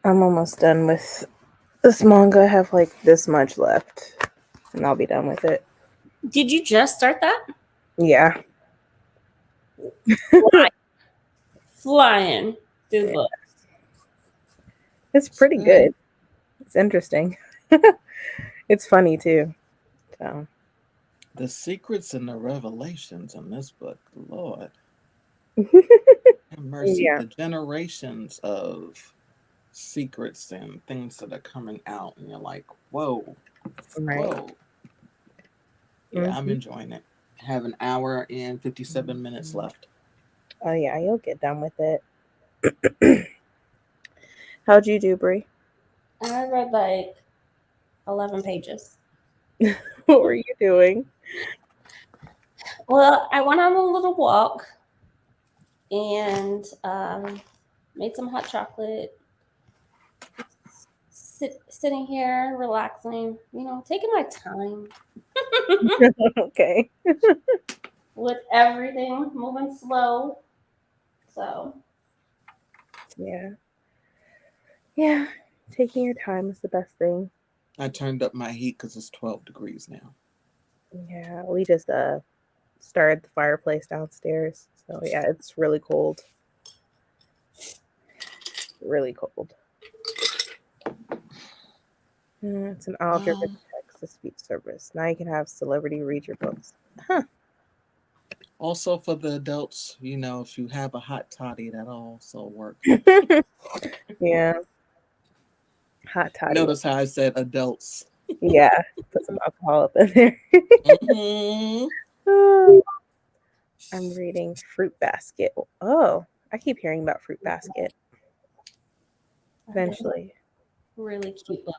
I'm almost done with this manga. I have like this much left, and I'll be done with it. Did you just start that? Yeah. Flying through the books. It's pretty Good. good. It's interesting. It's funny too. So The secrets and the revelations in this book, Lord have mercy. yeah. The generations of secrets and things that are coming out, and you're like, whoa, Right. whoa. Yeah, I'm Mhm. enjoying it. I have an hour and 57 minutes left. Oh yeah, you'll get done with it. How'd you do, Brie? I read like 11 pages. What were you doing? Well, I went on a little walk and made some hot chocolate. Sitting here, relaxing, taking my time Okay. with everything, moving slow. So, Yeah. Yeah. Taking your time is the best thing. I turned up my heat because it's 12 degrees now. Yeah. We just started the fireplace downstairs. So yeah, it's really cold. Really cold. It's an all-driven text-to-speech service. Now you can have celebrity read your books. Huh. Also, for the adults, if you have a hot toddy, that also works. Yeah. Hot toddy. Notice how I said adults. Yeah. Put some alcohol up in there. Mhm. I'm reading Fruit Basket. Oh, I keep hearing about Fruit Basket. Eventually. really cute book.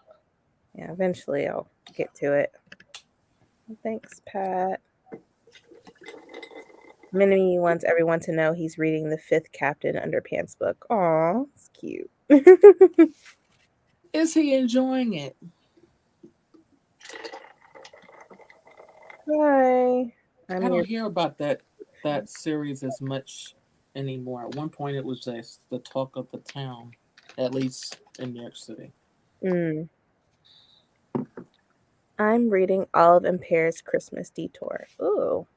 Yeah, eventually I'll get to it. Thanks, Pat. Minnie wants everyone to know he's reading the 5th Captain Underpants book. Aw, it's cute. Is he enjoying it? Hi. I don't hear about that series as much anymore. At one point, it was just the talk of the town, at least in New York City. I'm reading Olive and Pear's Christmas Detour. Ooh,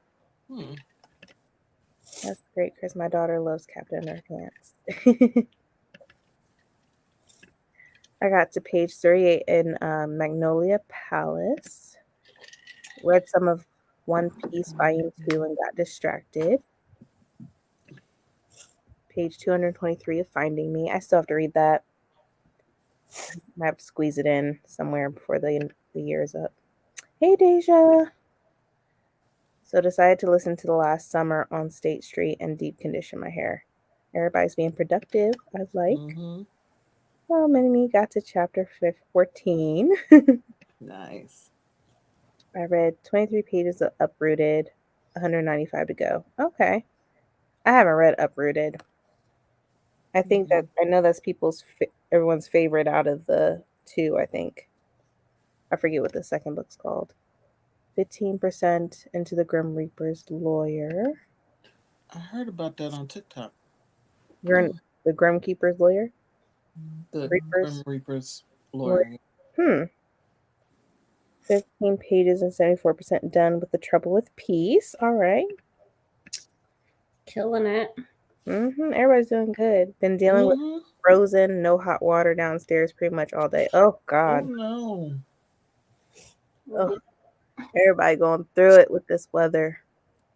that's great because my daughter loves Captain Underpants. I got to page 38 in Magnolia Palace. Read some of One Piece Volume 2 and got distracted. Page 223 of Finding Me. I still have to read that. I have to squeeze it in somewhere before the year is up. Hey, Deja. So decided to listen to The Last Summer on State Street and deep condition my hair. Everybody's being productive. I like. Mm-hmm. Well, Mini got to chapter 14. Nice. I read 23 pages of Uprooted, 195 to go. Okay. I haven't read Uprooted. I think that I know that's everyone's favorite out of the two, I think. I forget what the second book's called. 15% into the Grim Reaper's lawyer. I heard about that on TikTok. You're the Grim Keeper's lawyer? The Grim Reaper's lawyer. 15 pages and 74% done with The Trouble with Peace. All right. Killing it. Everybody's doing good. Been dealing with frozen, no hot water downstairs pretty much all day. Oh, God. Oh, no. Oh, everybody going through it with this weather.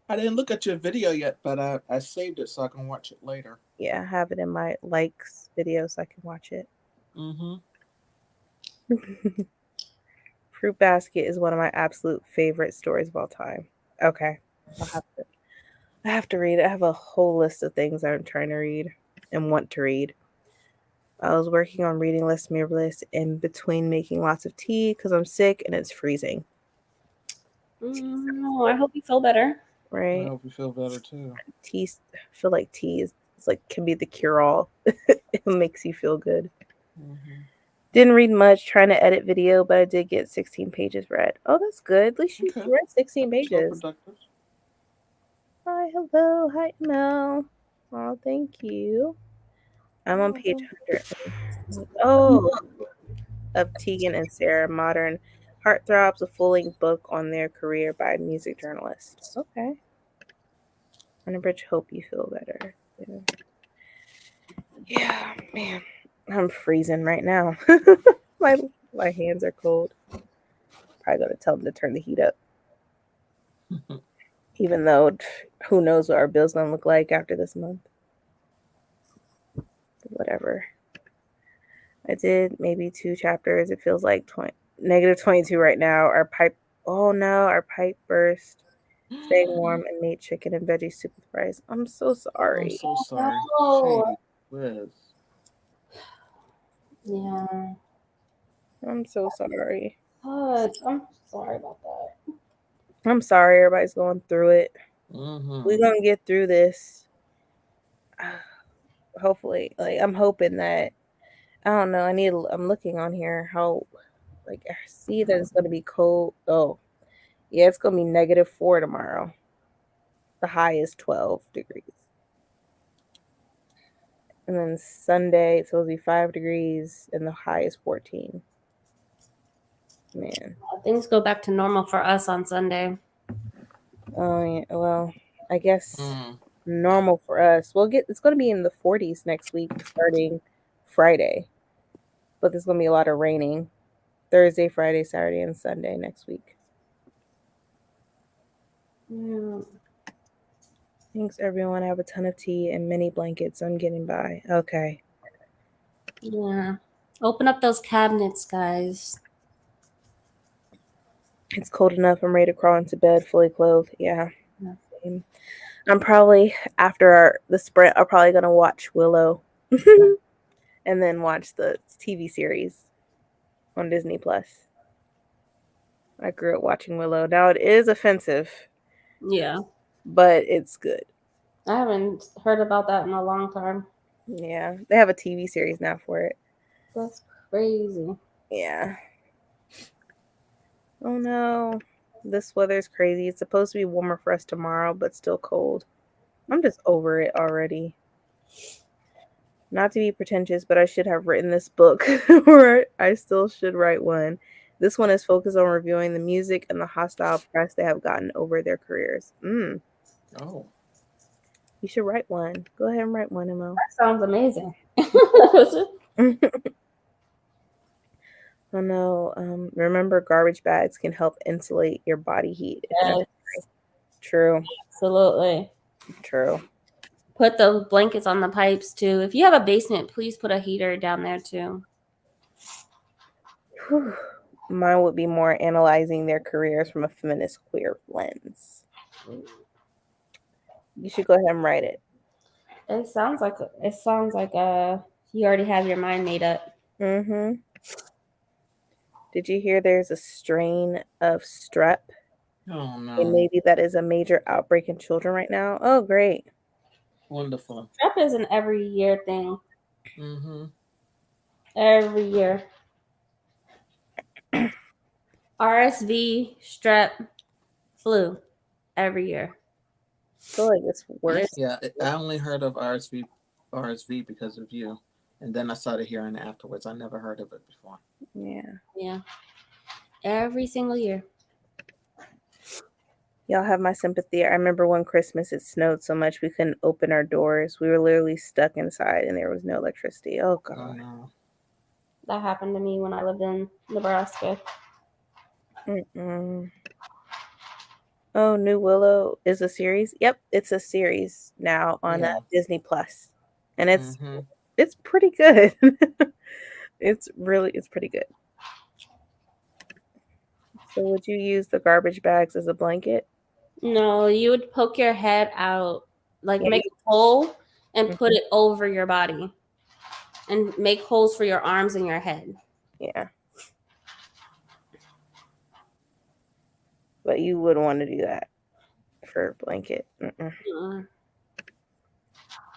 I didn't look at your video yet, but I saved it so I can watch it later. Yeah, I have it in my likes video so I can watch it. Fruit Basket is one of my absolute favorite stories of all time. Okay. I have to read it. I have a whole list of things I'm trying to read and want to read. I was working on reading Les Miserables in between making lots of tea because I'm sick and it's freezing. I hope you feel better. Right? I hope you feel better too. I feel like tea can be the cure-all. It makes you feel good. Didn't read much, trying to edit video, but I did get 16 pages read. Oh, that's good. At least you read 16 pages. Hi, hello. Hi, Mel. Oh, thank you. I'm on page 100. Oh, of Tegan and Sarah, modern heartthrobs, a full-length book on their career by music journalist. Okay. Unabridged, hope you feel better. Yeah, man. I'm freezing right now. my hands are cold. Probably gonna tell them to turn the heat up. Even though who knows what our bill's gonna look like after this month. Whatever. I did maybe 2 chapters. It feels like -22 right now. Oh no, our pipe burst. Staying warm and made chicken and veggie soup with rice. I'm so I'm sorry. so sorry. No. Gee whiz. Yeah. I'm so sorry. God, I'm sorry about that. I'm sorry everybody's going through it. Mm-hmm. We're gonna get through this. Hopefully. Like I'm hoping that I don't know, I'm looking on here how like I see that it's gonna be cold. Oh, yeah, it's gonna be -4 tomorrow. The high is 12 degrees. And then Sunday it's supposed to be 5 degrees and the high is 14. Man. Things go back to normal for us on Sunday. Oh yeah, well, I guess Mm. normal for us. It's gonna be in the 40s next week starting Friday. But there's gonna be a lot of raining. Thursday, Friday, Saturday, and Sunday next week. Yeah. Thanks everyone. I have a ton of tea and many blankets. I'm getting by. Okay. Yeah. Open up those cabinets, guys. It's cold enough. I'm ready to crawl into bed fully clothed. Yeah. Yeah. Same. I'm probably after the sprint, I'm probably gonna watch Willow. And then watch the TV series on Disney Plus. I grew up watching Willow. Now it is offensive, Yeah. but it's good. I haven't heard about that in a long time. Yeah. They have a TV series now for it. That's crazy. Yeah. Oh no. This weather's crazy. It's supposed to be warmer for us tomorrow, but still cold. I'm just over it already. Not to be pretentious, but I should have written this book, or I still should write one. This one is focused on reviewing the music and the hostile press they have gotten over their careers. Oh. You should write one. Go ahead and write one, Mo. That sounds amazing. Oh no. Remember, garbage bags can help insulate your body heat. If Yes, necessary. True. absolutely. True. Put the blankets on the pipes too. If you have a basement, please put a heater down there too. Whew. Mine would be more analyzing their careers from a feminist queer lens. You should go ahead and write it. It sounds like you already have your mind made up. Mm-hmm. Did you hear there's a strain of strep? Oh no. And maybe that is a major outbreak in children right now. Oh, great. Wonderful. Strep is an every year thing. Mm-hmm. Every year. RSV, strep, flu. Every year. I feel like it's worse. Yeah, I only heard of RSV because of you, and then I started hearing it afterwards. I never heard of it before. Yeah. Yeah. Every single year. Y'all have my sympathy. I remember one Christmas it snowed so much we couldn't open our doors. We were literally stuck inside and there was no electricity. Oh, God. Oh no. That happened to me when I lived in Nebraska. Mm-mm. Oh, New Willow is a series. Yep, it's a series now on Yeah. Disney Plus, and it's Mm-hmm. pretty good. It's pretty good. So, would you use the garbage bags as a blanket? No, you would poke your head out, like Yeah. make a hole and put Mhm. it over your body and make holes for your arms and your head. Yeah, but you wouldn't want to do that for a blanket. Uh,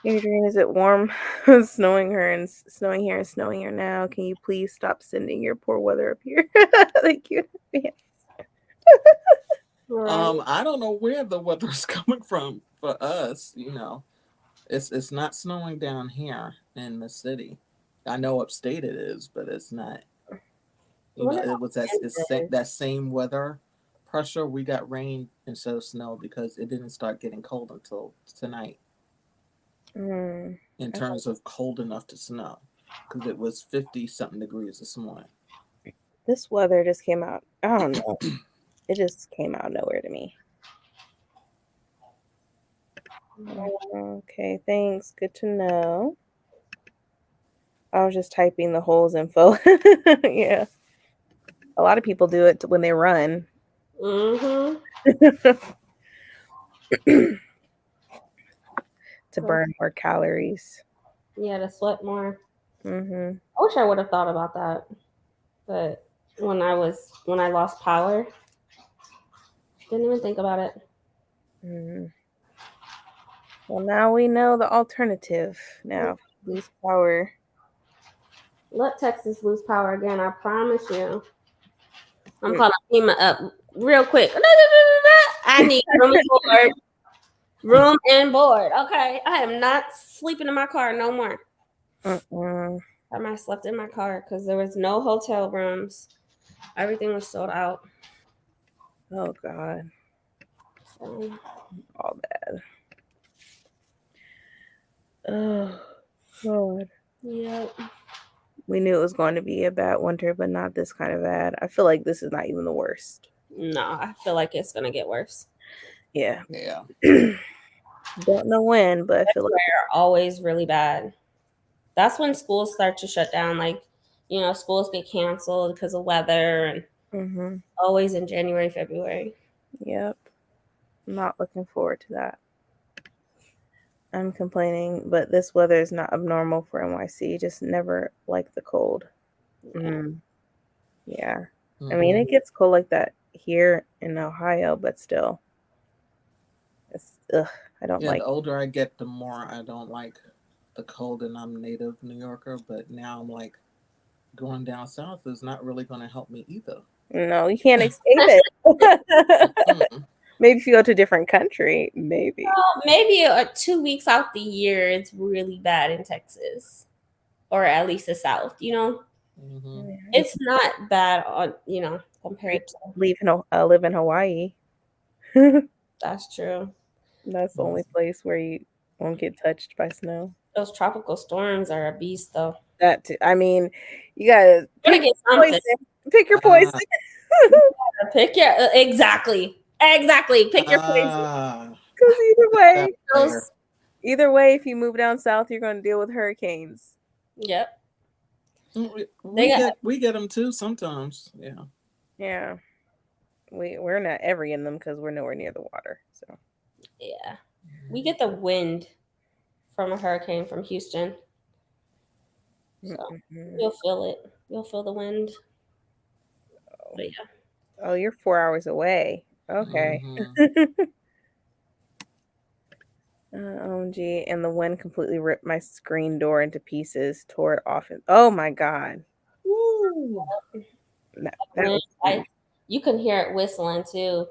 Adrian, is it warm? Snowing here and snowing here now. Can you please stop sending your poor weather up here? Thank you. Yeah. Right. I don't know where the weather's coming from for us. It's not snowing down here in the city. I know upstate it is, but it's not. I wonder It how was Kansas. that same weather pressure. We got rain instead of snow because it didn't start getting cold until tonight. Mm. In terms of cold enough to snow, because it was 50 something degrees this morning. This weather just came out. I don't know. It just came out of nowhere to me. Okay, thanks. Good to know. I was just typing the holes info. Yeah. A lot of people do it when they run. Mm-hmm. To burn more calories. Yeah, to sweat more. Mm-hmm. I wish I would have thought about that, but when I lost power, didn't even think about it. Mm-hmm. Well, now we know the alternative. Now, lose power. Let Texas lose power again. I promise you. I'm calling FEMA up real quick. I need room and board. Room and board. Okay, I am not sleeping in my car no more. Mm-mm. I might have slept in my car because there was no hotel rooms. Everything was sold out. Oh, God. So, All bad. Oh, God. yeah. We knew it was going to be a bad winter, but not this kind of bad. I feel like this is not even the worst. No, I feel like it's gonna get worse. Yeah. Yeah. Don't know when, but I feel like They're always really bad. That's when schools start to shut down. Like, schools get canceled because of weather, and mm-hmm. always in January, February. Yep. I'm not looking forward to that. I'm complaining, but this weather is not abnormal for NYC. Just never like the cold. Mm. Yeah. Mm-hmm. I mean, it gets cold like that here in Ohio, but still. I don't like. The older I get, the more I don't like the cold, and I'm native New Yorker, but now I'm like, going down south is not really going to help me either. No, you can't escape it. Maybe if you go to a different country, maybe. Well, maybe 2 weeks out the year, it's really bad in Texas, or at least the South. Mm-hmm. It's not bad on compared to. Live in Hawaii. That's true. That's the only place where you won't get touched by snow. Those tropical storms are a beast, though. That too. I mean, you gotta pick Get something. poison. Pick your poison. Pick your exactly. Pick your poison. Because either way, if you move down south, you're going to deal with hurricanes. Yep. We get them too sometimes. Yeah. Yeah. We're not ever in them because we're nowhere near the water. So. Yeah, we get the wind from a hurricane from Houston. So you'll feel it. You'll feel the wind. But yeah. Oh, you're 4 hours away. Okay. OMG, and the wind completely ripped my screen door into pieces, tore it off. Oh my God. Woo. You can hear it whistling too.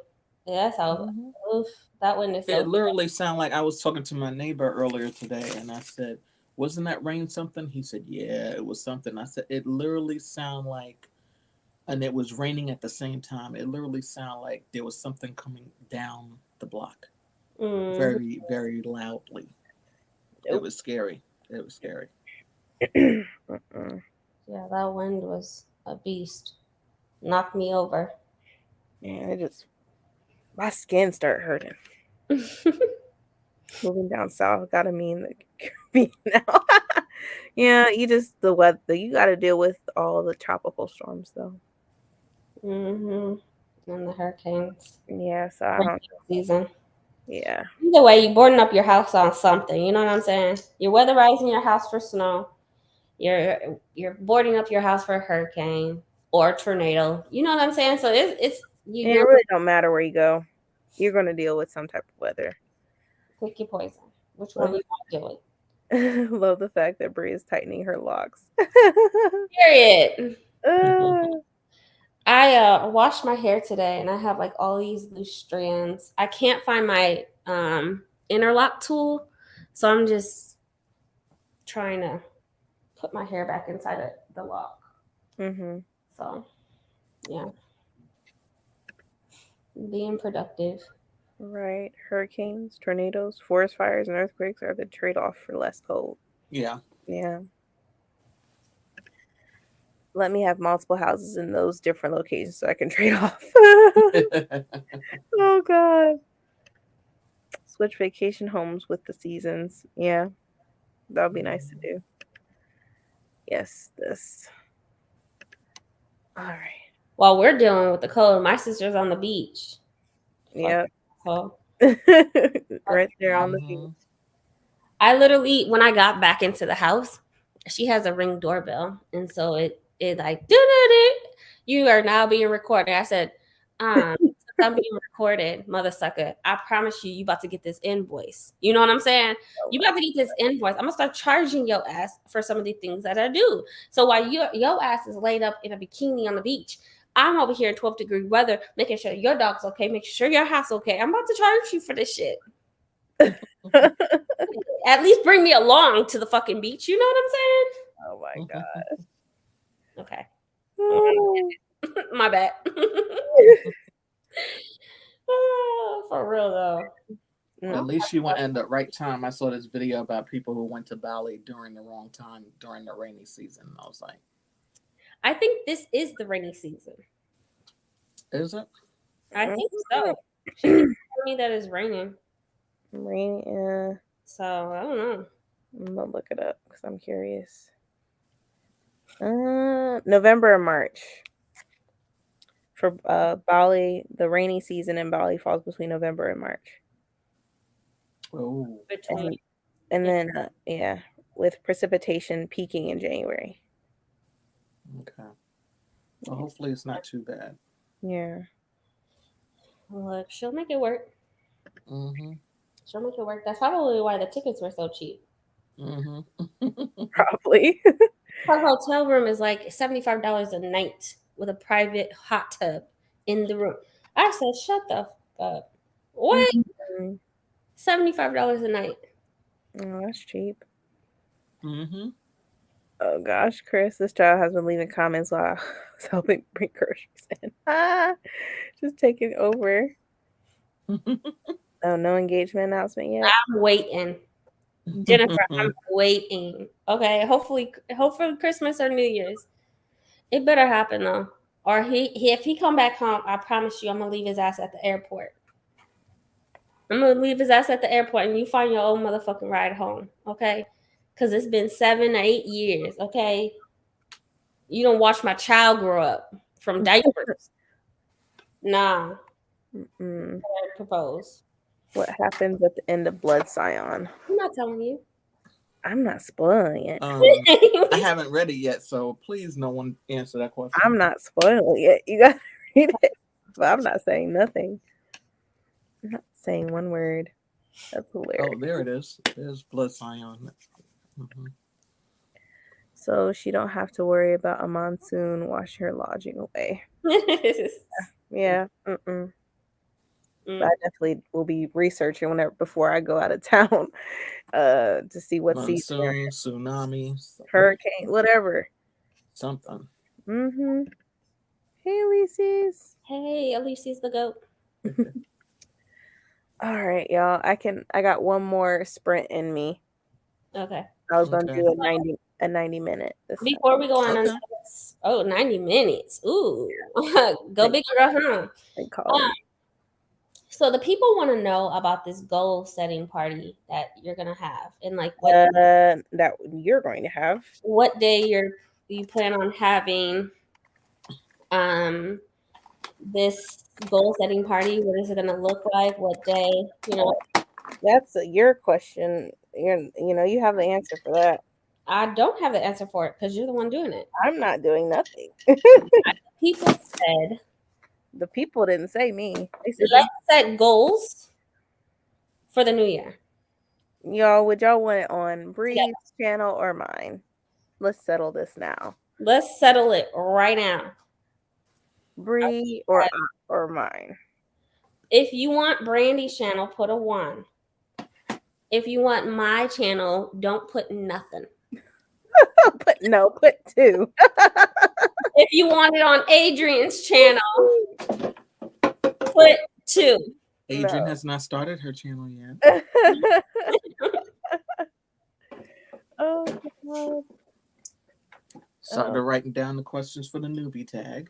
Yeah, that's how. Oof, that wind is so. It literally sounded like I was talking to my neighbor earlier today, and I said, "Wasn't that rain something?" He said, "Yeah, it was something." I said, "It literally sounded like," and it was raining at the same time. It literally sounded like there was something coming down the block, very, very loudly. It was scary. It was scary. Yeah, that wind was a beast. Knocked me over. Yeah, my skin started hurting. Moving down south gotta mean the now. Yeah, the weather. You got to deal with all the tropical storms though. And the hurricanes. Yeah, so I don't. Season. Yeah. Either way, you boarding up your house on something. You know what I'm saying? You're weatherizing your house for snow. You're boarding up your house for a hurricane or a tornado. You know what I'm saying? So it really don't matter where you go. You're going to deal with some type of weather. Pick your poison. Which one you want to deal with? Love the fact that Brie is tightening her locks. Period. washed my hair today and I have like all these loose strands. I can't find my interlock tool, so I'm just trying to put my hair back inside the lock. Mm-hmm. So, yeah. Being productive. Right. Hurricanes, tornadoes, forest fires, and earthquakes are the trade-off for less cold. Yeah. Yeah. Let me have multiple houses in those different locations so I can trade off. Oh God. Switch vacation homes with the seasons. Yeah. That would be nice to do. Yes, this. All right. While we're dealing with the cold, my sister's on the beach. Yeah. So Right there on the beach. Mhm. I literally, when I got back into the house, she has a Ring doorbell, and so it like do. You are now being recorded. I said, since I'm being recorded, mother sucker. I promise you about to get this invoice. You know what I'm saying? You about to get this invoice. I'm gonna start charging your ass for some of the things that I do. So while your ass is laid up in a bikini on the beach, I'm over here in 12-degree weather, making sure your dog's okay, making sure your house okay. I'm about to charge you for this shit. At least bring me along to the fucking beach. You know what I'm saying? Oh my God. Okay. Oh. My bad. Oh, for real though. At least you went at the right time. I saw this video about people who went to Bali during the wrong time during the rainy season. I was like, I think this is the rainy season. is it? I think so. She keeps telling me that it's raining. Rain, yeah. So I don't know. I'm gonna look it up because I'm curious. November and March. For Bali, the rainy season in Bali falls between November and March. Oh. Between And then, yeah, with precipitation peaking in January. Okay. Well, hopefully it's not too bad. Yeah. look, she'll make it work. Mm-hmm. She'll make it work. That's probably why the tickets were so cheap. Mm-hmm. Probably. Her hotel room is like $75 a night with a private hot tub in the room. I said, shut the fuck up. What? Mhm. $75 a night. Oh, that's cheap. Mm-hmm. Oh gosh, Chris, this child has been leaving comments while I was helping bring groceries in. Just taking over. Oh, no engagement announcement yet. I'm waiting. Jennifer, I'm waiting. Okay, hopefully Christmas or New Year's. It better happen though. Or if he come back home, I promise you I'm gonna leave his ass at the airport. I'm gonna leave his ass at the airport and you find your own motherfucking ride home, okay? Because it's been 7 or 8 years, okay? You don't watch my child grow up from diapers. Nah, Mm-mm. I propose. What happens at the end of Blood Scion? I'm not telling you. I'm not spoiling it. I haven't read it yet, so please no one answer that question. I'm not spoiling it. You gotta read it. But I'm not saying nothing. I'm not saying one word. That's hilarious. Oh, there it is. There's Blood Scion. Mm-hmm. So she don't have to worry about a monsoon washing her lodging away. Yeah. Mm-mm. But I definitely will be researching before I go out of town to see what season they're in. Monsoon, tsunami, Hurricane, whatever. something. Mm-hmm. Hey, Ulysses. Hey, Alicia's the goat. All right, y'all. I got one more sprint in me. Okay. I was gonna Okay. do a 90 minute this time. Before we go on, Okay. 90 minutes. Ooh, go big girl, huh? They call it. So the people want to know about this goal setting party that you're gonna have, and like That you're going to have. what day you plan on having this goal setting party. What is it gonna look like? What day? You know, That's your question. You have the answer for that. I don't have the answer for it because you're the one doing it. I'm not doing nothing. People said The people didn't say me. They said, let's set goals for the new year. y'all, would y'all want it on Bree's channel or mine? Let's settle this now. Let's settle it right now. Bree or mine. If you want Brandy's channel, put a 1. If you want my channel, don't put nothing. Put 2. If you want it on Adrian's channel, put 2. Adrian No. has not started her channel yet. Oh God. Started writing down the questions for the newbie tag.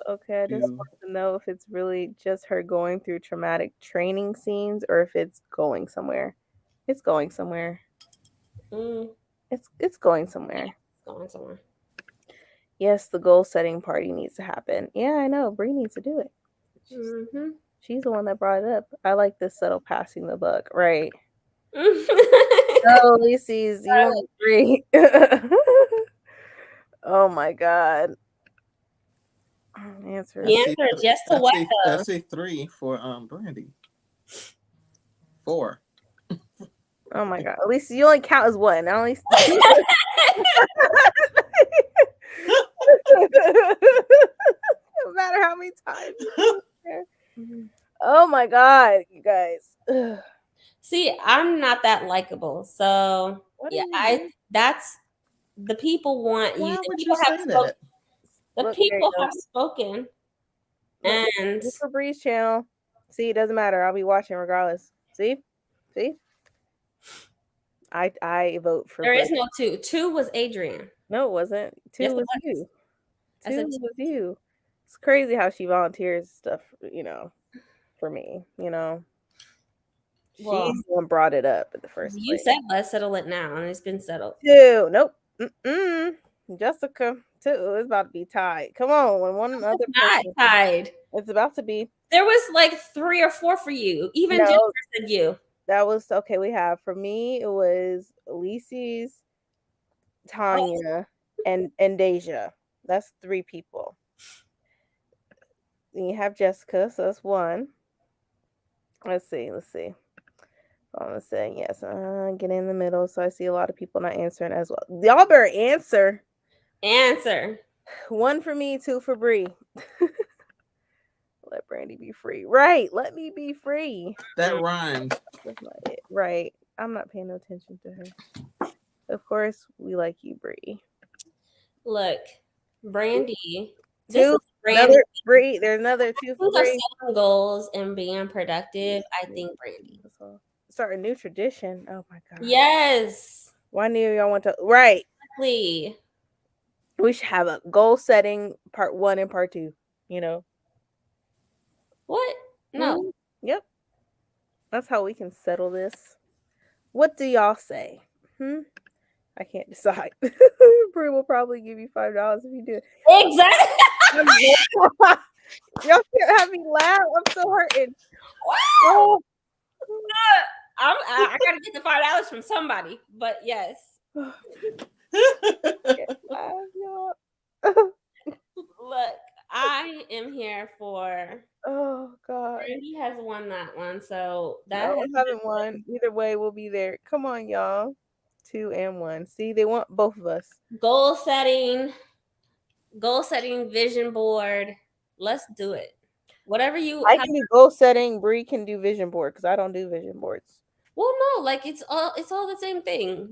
Okay, I just want to know if it's really just her going through traumatic training scenes or if it's going somewhere. It's going somewhere. It's going somewhere. It's going somewhere. Yes, the goal setting party needs to happen. Yeah, I know. Bree needs to do it. She's the one that brought it up. I like this subtle passing the buck, right? Oh, Lucy's you want Bree. Oh my God. Answer. The answer is yes to what though? That's a 3 for Brandy. 4. Oh my God. At least you only count as 1. At least no matter how many times. Oh my God, you guys. Ugh. See, I'm not that likable. So that's the people want you. Why The would people you say that? The people have spoken. And for Bree's channel. See, it doesn't matter. I'll be watching regardless. See? I vote for there Bree. is no 2. 2 was Adrian. No, it wasn't. 2 Yes, was you. I said 2 was you. It's crazy how she volunteers stuff, for me, Well, she's the one brought it up at the first you place. said let's settle it now, and it's been settled. 2. Nope. Jessica, 2 is about to be tied. Come on, when one other person tied. It's about to be. There was like 3 or 4 for you. Even Jennifer said you. That was okay. We have for me. It was Lisi's, Tanya, and Deja. That's 3 people. Then you have Jessica, so that's 1. Let's see. I'm saying yes. Get in the middle. So I see a lot of people not answering as well. Y'all better answer. 1 for me, 2 for Bree. Let Brandy be free. Right. Let me be free. That rhymed. That's not it. Right. I'm not paying no attention to her. Of course, we like you, Bree. Look, Brandy. 2. Another Bree. There's another 2 for Bree. Setting goals and being productive. I think Brandy. Start a new tradition. Oh my God. Yes. Why do y'all want to? Right. Exactly. We should have a goal setting part 1 and part 2. What? No. Yep. That's how we can settle this. What do y'all say? I can't decide. Bree will probably give you $5 if you do it. Exactly. Y'all can't have me laugh. I'm so hurting. Wow. I gotta get the $5 from somebody, but yes. Look, I am here for. Oh God. Brandy has won that one, so that I haven't won. Either way, we'll be there. Come on, y'all. 2 and 1. See, they want both of us. Goal setting, vision board. Let's do it. Whatever you. I can do goal setting. Bree can do vision board because I don't do vision boards. Well, no, like it's all the same thing,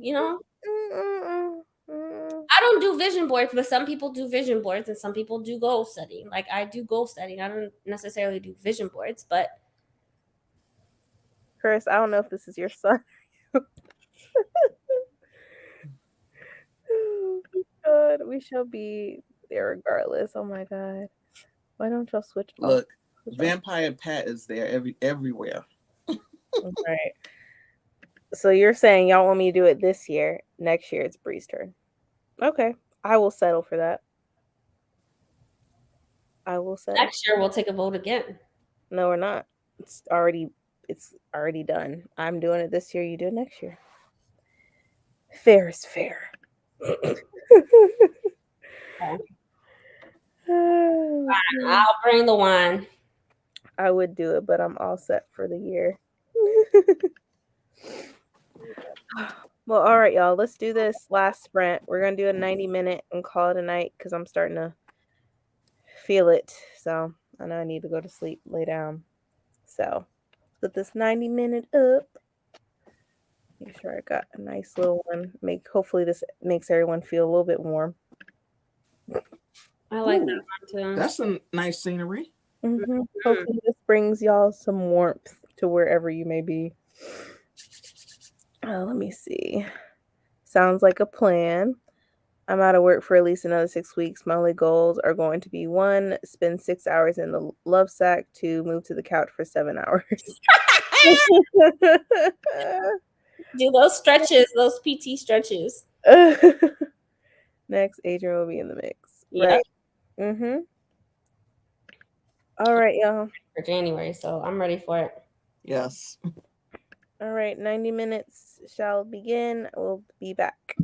I don't do vision boards, but some people do vision boards and some people do goal setting. Like I do goal setting. I don't necessarily do vision boards, but Chris, I don't know if this is your son. Oh God, we shall be there regardless. Oh my God. Why don't y'all switch? Look, Vampire Pat is there everywhere. Right. So you're saying y'all want me to do it this year? Next year it's Bree's turn. Okay, I will settle for that. I will settle. Next year we'll take a vote again. No, we're not. It's already done. I'm doing it this year. You do it next year. Fair is fair. I'll bring the wine. I would do it, but I'm all set for the year. Well, all right, y'all. Let's do this last sprint. We're gonna do a 90-minute and call it a night because I'm starting to feel it. So I know I need to go to sleep, lay down. So put this 90-minute up. Make sure I got a nice little one. Hopefully this makes everyone feel a little bit warm. I like Ooh, that one too. That's a nice scenery. Hopefully this brings y'all some warmth to wherever you may be. Let me see. Sounds like a plan. I'm out of work for at least another 6 weeks. My only goals are going to be 1, spend 6 hours in the love sack, 2, move to the couch for 7 hours. Do those stretches, those PT stretches. Next, Adrian will be in the mix. Yeah. Right? Mm-hmm. All right, y'all. For January, so I'm ready for it. Yes. All right, 90 minutes shall begin. We'll be back.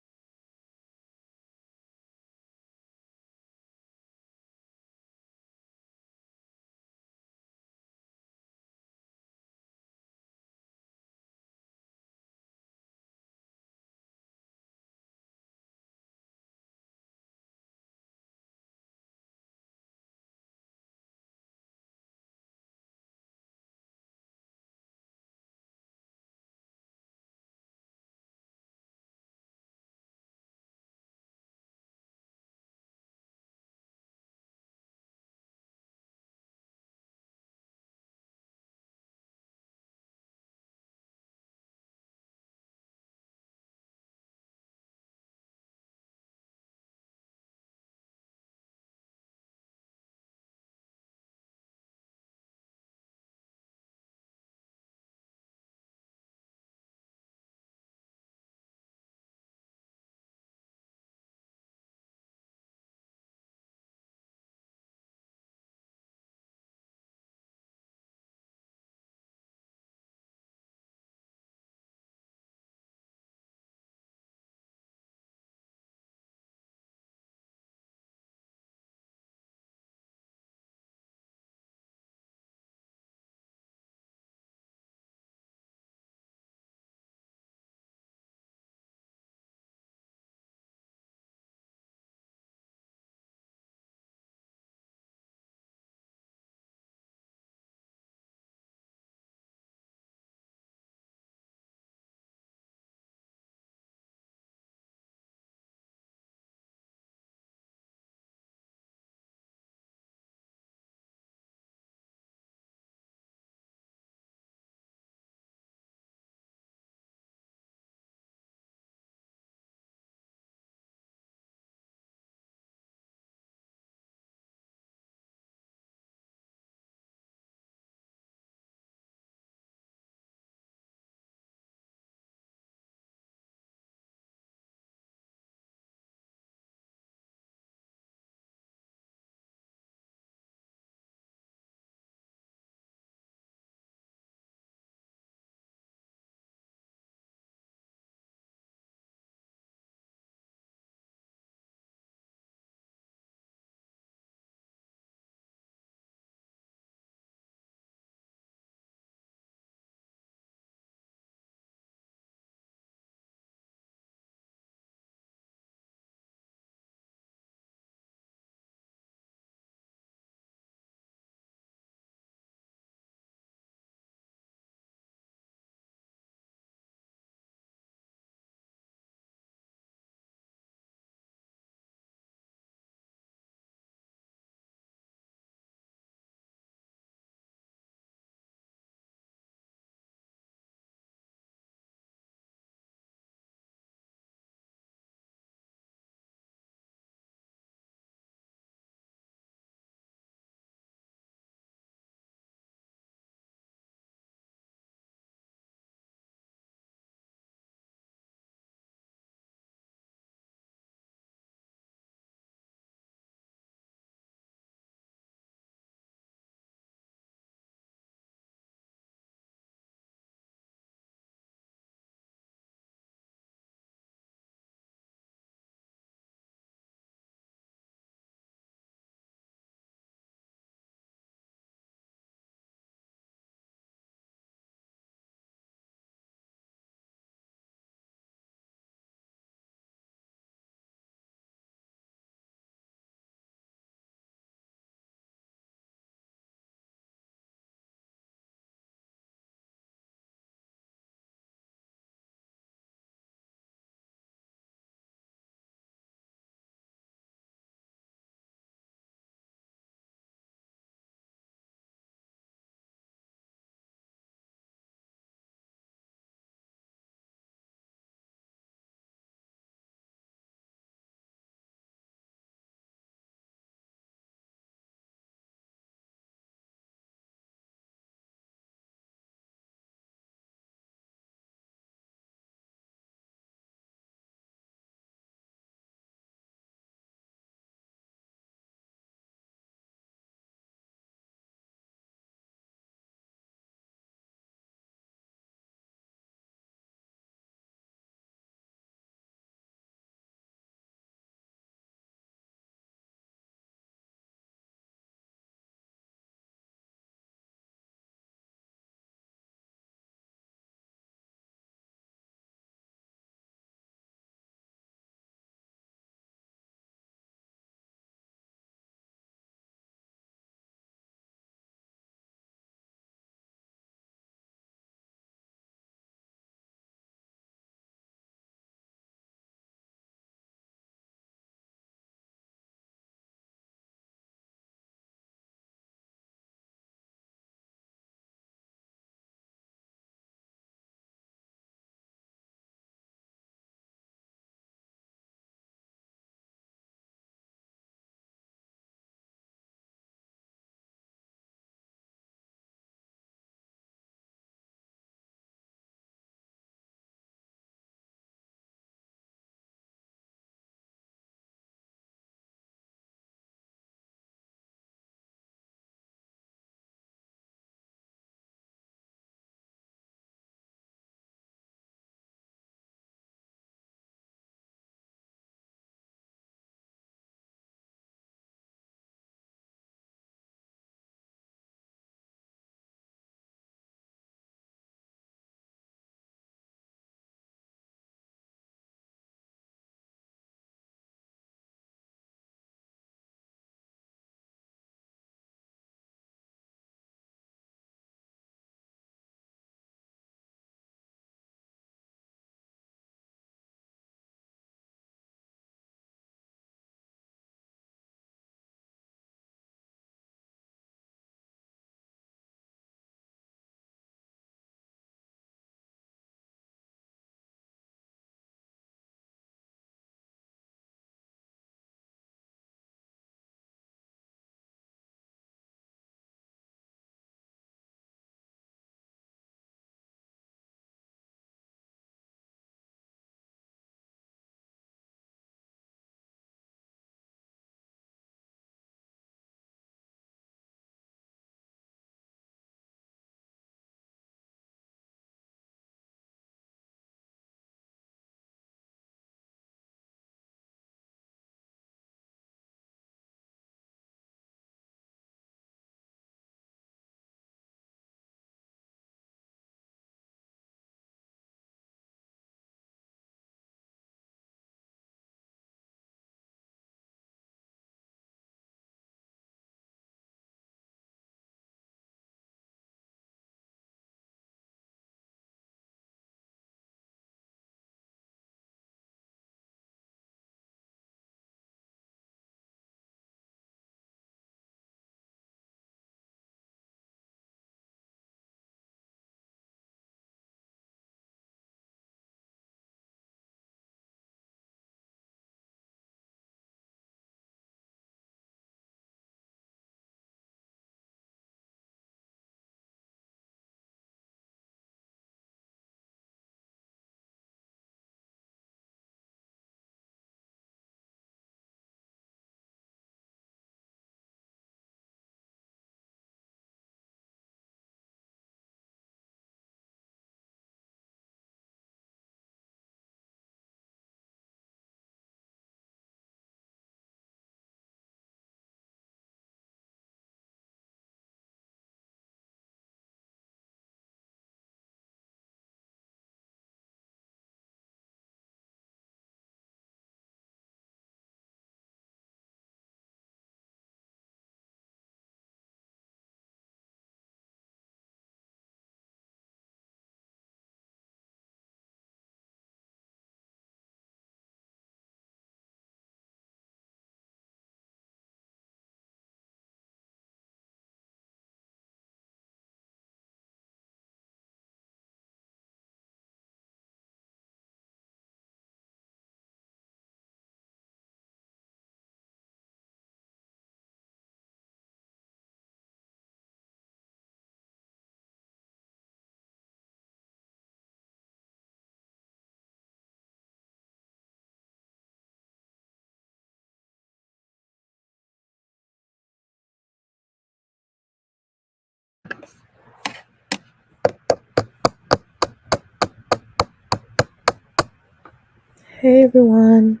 Hey everyone.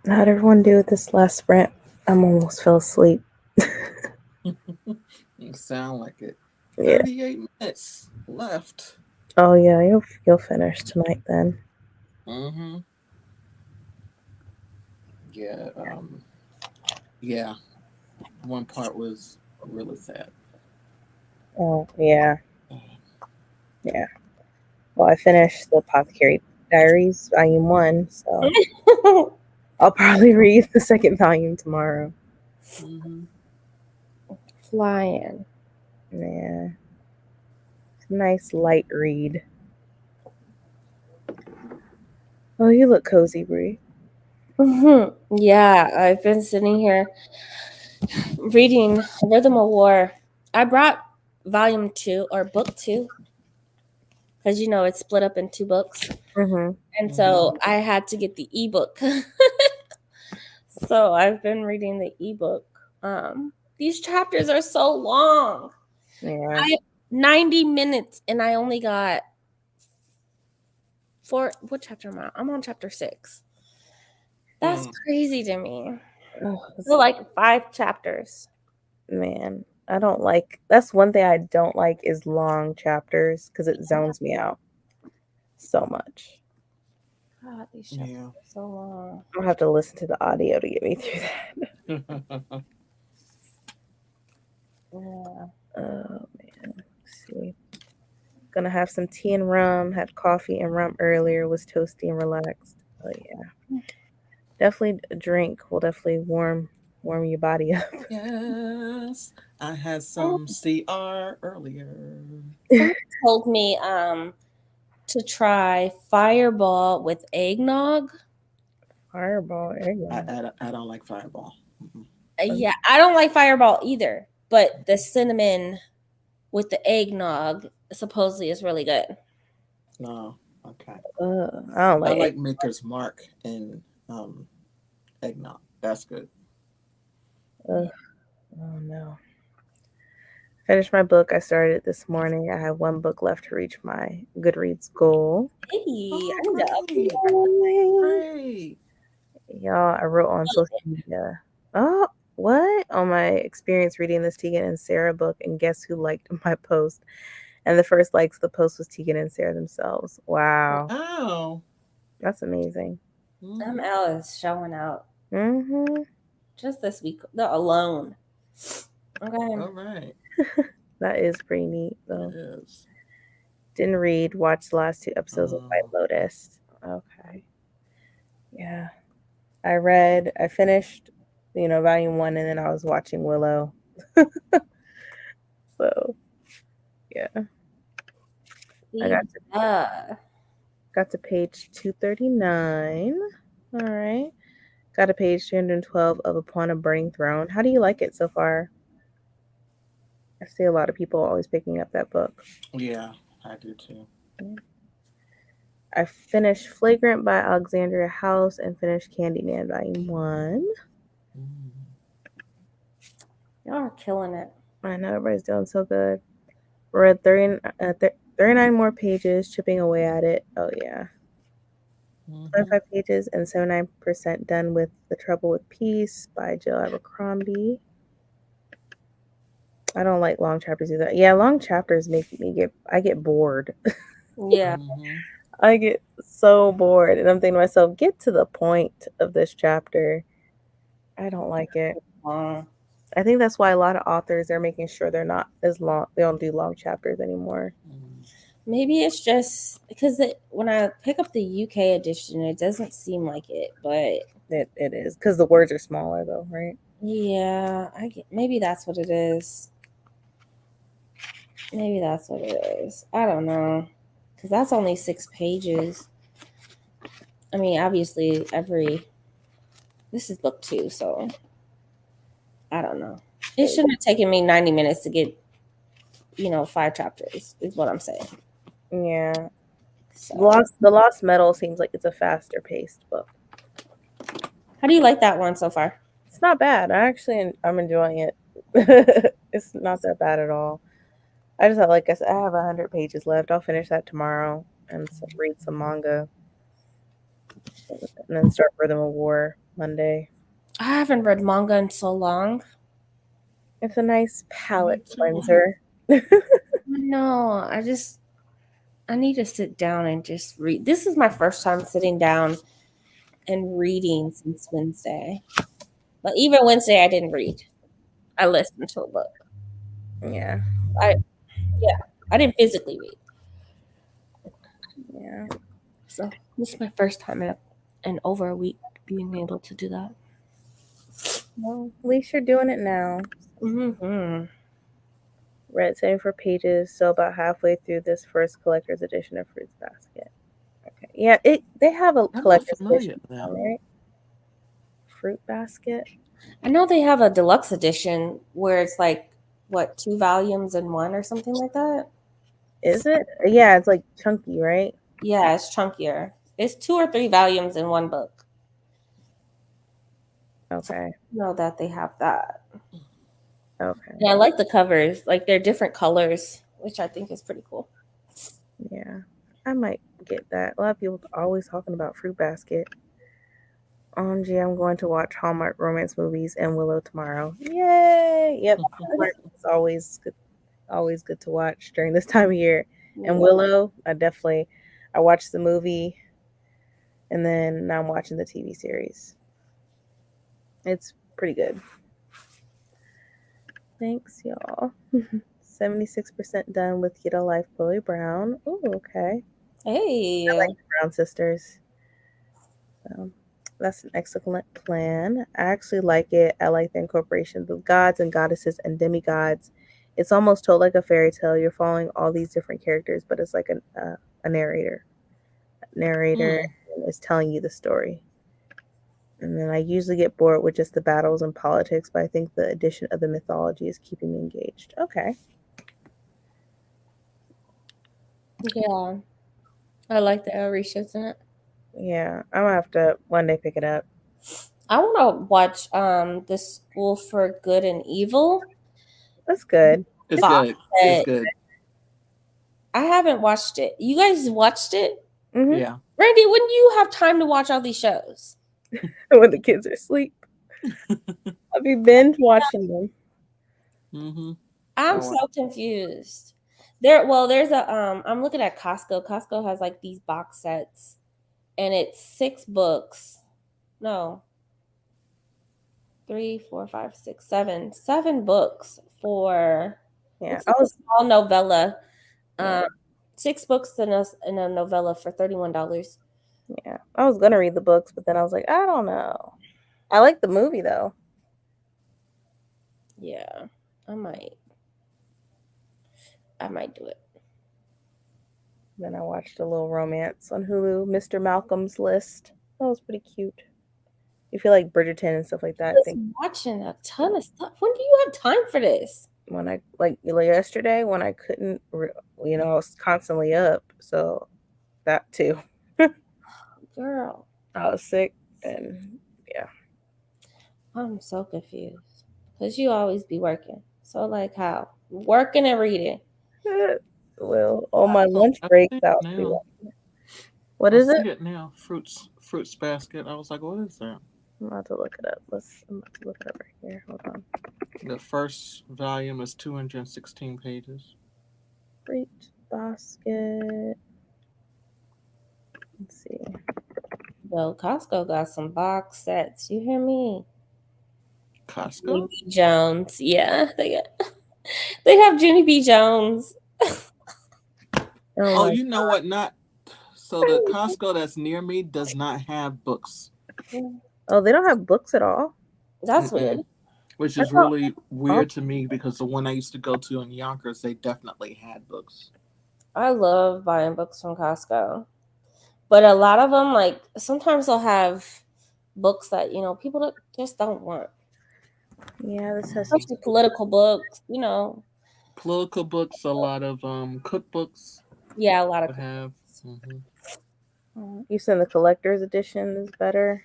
How'd everyone do with this last sprint? I'm almost fell asleep. You sound like it. Yeah. 38 minutes left. Oh yeah, you'll finish tonight then. Mm-hmm. Yeah. One part was really sad. Oh yeah. Yeah. Well, I finished the Apothecary Diaries Volume 1, so I'll probably read the second volume tomorrow. Mm-hmm. Flying. Yeah. It's a nice light read. Oh, you look cozy, Brie. Yeah, I've been sitting here reading Rhythm of War. I brought volume 2 or book 2 because it's split up in 2 books. Mm-hmm. And so I had to get the ebook. So I've been reading the ebook. These chapters are so long. Yeah. I have 90 minutes and I only got what chapter am I on? I'm on chapter 6. That's crazy to me. So like 5 chapters. Man, I don't like. That's one thing I don't like is long chapters because it zones me out so much. God, these chapters are so long. I'll have to listen to the audio to get me through that. Yeah. Oh man, let's see. Gonna have some tea and rum. Had coffee and rum earlier. Was toasty and relaxed. Oh yeah, definitely a drink will definitely warm your body up. Yes. I had some CR earlier. Someone told me to try Fireball with eggnog. Fireball, eggnog. I don't like Fireball. Mm-mm. Yeah, I don't like Fireball either, but the cinnamon with the eggnog supposedly is really good. No. Okay. I don't I like. like Maker's Mark and eggnog. That's good. Oh no. Finished my book. I started it this morning. I have one book left to reach my Goodreads goal. Hey, I need to Great. update. Great. Y'all, I wrote on social media. Oh, what? On my experience reading this Tegan and Sarah book, and guess who liked my post? And the first likes of the post was Tegan and Sarah themselves. Wow. Wow. That's amazing. ML is showing out Mm-hmm. just this week alone. Okay. All right. That is pretty neat, though. It is. Didn't read, watched the last 2 episodes of White Lotus. Okay. Yeah. I finished, volume 1, and then I was watching Willow. So, yeah. I got to page 239. All right. Got to page 212 of Upon a Burning Throne. How do you like it so far? I see a lot of people always picking up that book. Yeah, I do too. I finished Flagrant by Alexandria House and finished Candyman Volume 1. Y'all are killing it. I know everybody's doing so good. Read 39 more pages, chipping away at it. Oh, yeah. 25 pages and 79% done with The Trouble with Peace by Jill Abercrombie. I don't like long chapters either. Yeah, long chapters make I get bored. Yeah. I get so bored. And I'm thinking to myself, get to the point of this chapter. I don't like it. I think that's why a lot of authors are making sure they're not as long. They don't do long chapters anymore. Maybe it's just because when I pick up the UK edition, it doesn't seem like it, but it is because the words are smaller, though, right? Yeah, maybe that's what it is. Maybe that's what it is. I don't know, because that's only 6 pages. I mean, obviously, this is book 2, so I don't know. It shouldn't have taken me 90 minutes to get, 5 chapters, is what I'm saying. Yeah. So. The Lost Metal seems like it's a faster paced book. How do you like that one so far? It's not bad. I'm enjoying it. It's not that bad at all. I just like I said, I have 100 pages left. I'll finish that tomorrow and read some manga. And then start Rhythm of War Monday. I haven't read manga in so long. It's a nice palate too. cleanser. No, I need to sit down and just read. This is my first time sitting down and reading since Wednesday. But even Wednesday, I didn't read. I listened to a book. Yeah. I didn't physically read. Yeah. So this is my first time in over a week being able to do that. Well, at least you're doing it now. Mm-hmm. Read Setting for Pages, so about halfway through this first collector's edition of Fruits Basket. Okay. Yeah, they have a I'm not collector's familiar edition, with that. right? Fruit Basket. I know they have a deluxe edition where it's like, what, 2 volumes in one or something like that? Is it? Yeah, it's like chunky, right? Yeah, it's chunkier. It's 2 or 3 volumes in one book. Okay. I know that they have that. Okay. And I like the covers. Like, they're different colors, which I think is pretty cool. Yeah. I might get that. A lot of people are always talking about Fruit Basket. OMG, I'm going to watch Hallmark romance movies and Willow tomorrow. Yay! Yep. It's always good to watch during this time of year. And Willow, I watched the movie and then now I'm watching the TV series. It's pretty good. Thanks, y'all. 76% done with Get a Life, Chloe Brown. Oh, okay. Hey. I like the Brown sisters. So that's an excellent plan. I actually like it. I like the incorporation of gods and goddesses and demigods. It's almost told like a fairy tale. You're following all these different characters, but it's like a narrator. Is telling you the story. And then I usually get bored with just the battles and politics, but I think the addition of the mythology is keeping me engaged. Okay. Yeah. I like the Orishas in it. Yeah, I'm gonna have to one day pick it up. I want to watch The School for Good and Evil. That's good. It's good. It's good. I haven't watched it. You guys watched it? Mm-hmm. Yeah. Randy, wouldn't you have time to watch all these shows? When the kids are asleep. I'll be binge watching them. Mm-hmm. I'm so confused. There's a I'm looking at Costco. Costco has like these box sets and it's 6 books. No. 3, 4, 5, 6, 7. 7 books for Yeah, a small novella. 6 books in a novella for $31. Yeah, I was gonna read the books, but then I was like, I don't know. I like the movie though. Yeah, I might do it. Then I watched a little romance on Hulu, Mr. Malcolm's List. That was pretty cute. You feel like Bridgerton and stuff like that. I think Watching a ton of stuff. When do you have time for this? when I yesterday when I couldn't, I was constantly up, so that too. Girl, I was sick, and yeah. I'm so confused because you always be working. So like how working and reading. Well, on my lunch breaks, I'll be watching it. What is it? I see it now. Fruits Basket. I was like, what is that? I'm about to look it up. I'm about to look it up right here. Hold on. The first volume is 216 pages. Fruit Basket. Let's see. Well, Costco got some box sets. You hear me? Costco? Junie B. Jones. Yeah, they have Junie B. Jones. Oh, you know what? So the Costco that's near me does not have books. Oh, they don't have books at all? That's weird. Which is really weird to me because the one I used to go to in Yonkers, they definitely had books. I love buying books from Costco. But a lot of them, like, sometimes they'll have books that, people just don't want. Yeah, this has especially political books, Political books, a lot of cookbooks. Yeah, a lot of have. You said the collector's edition is better?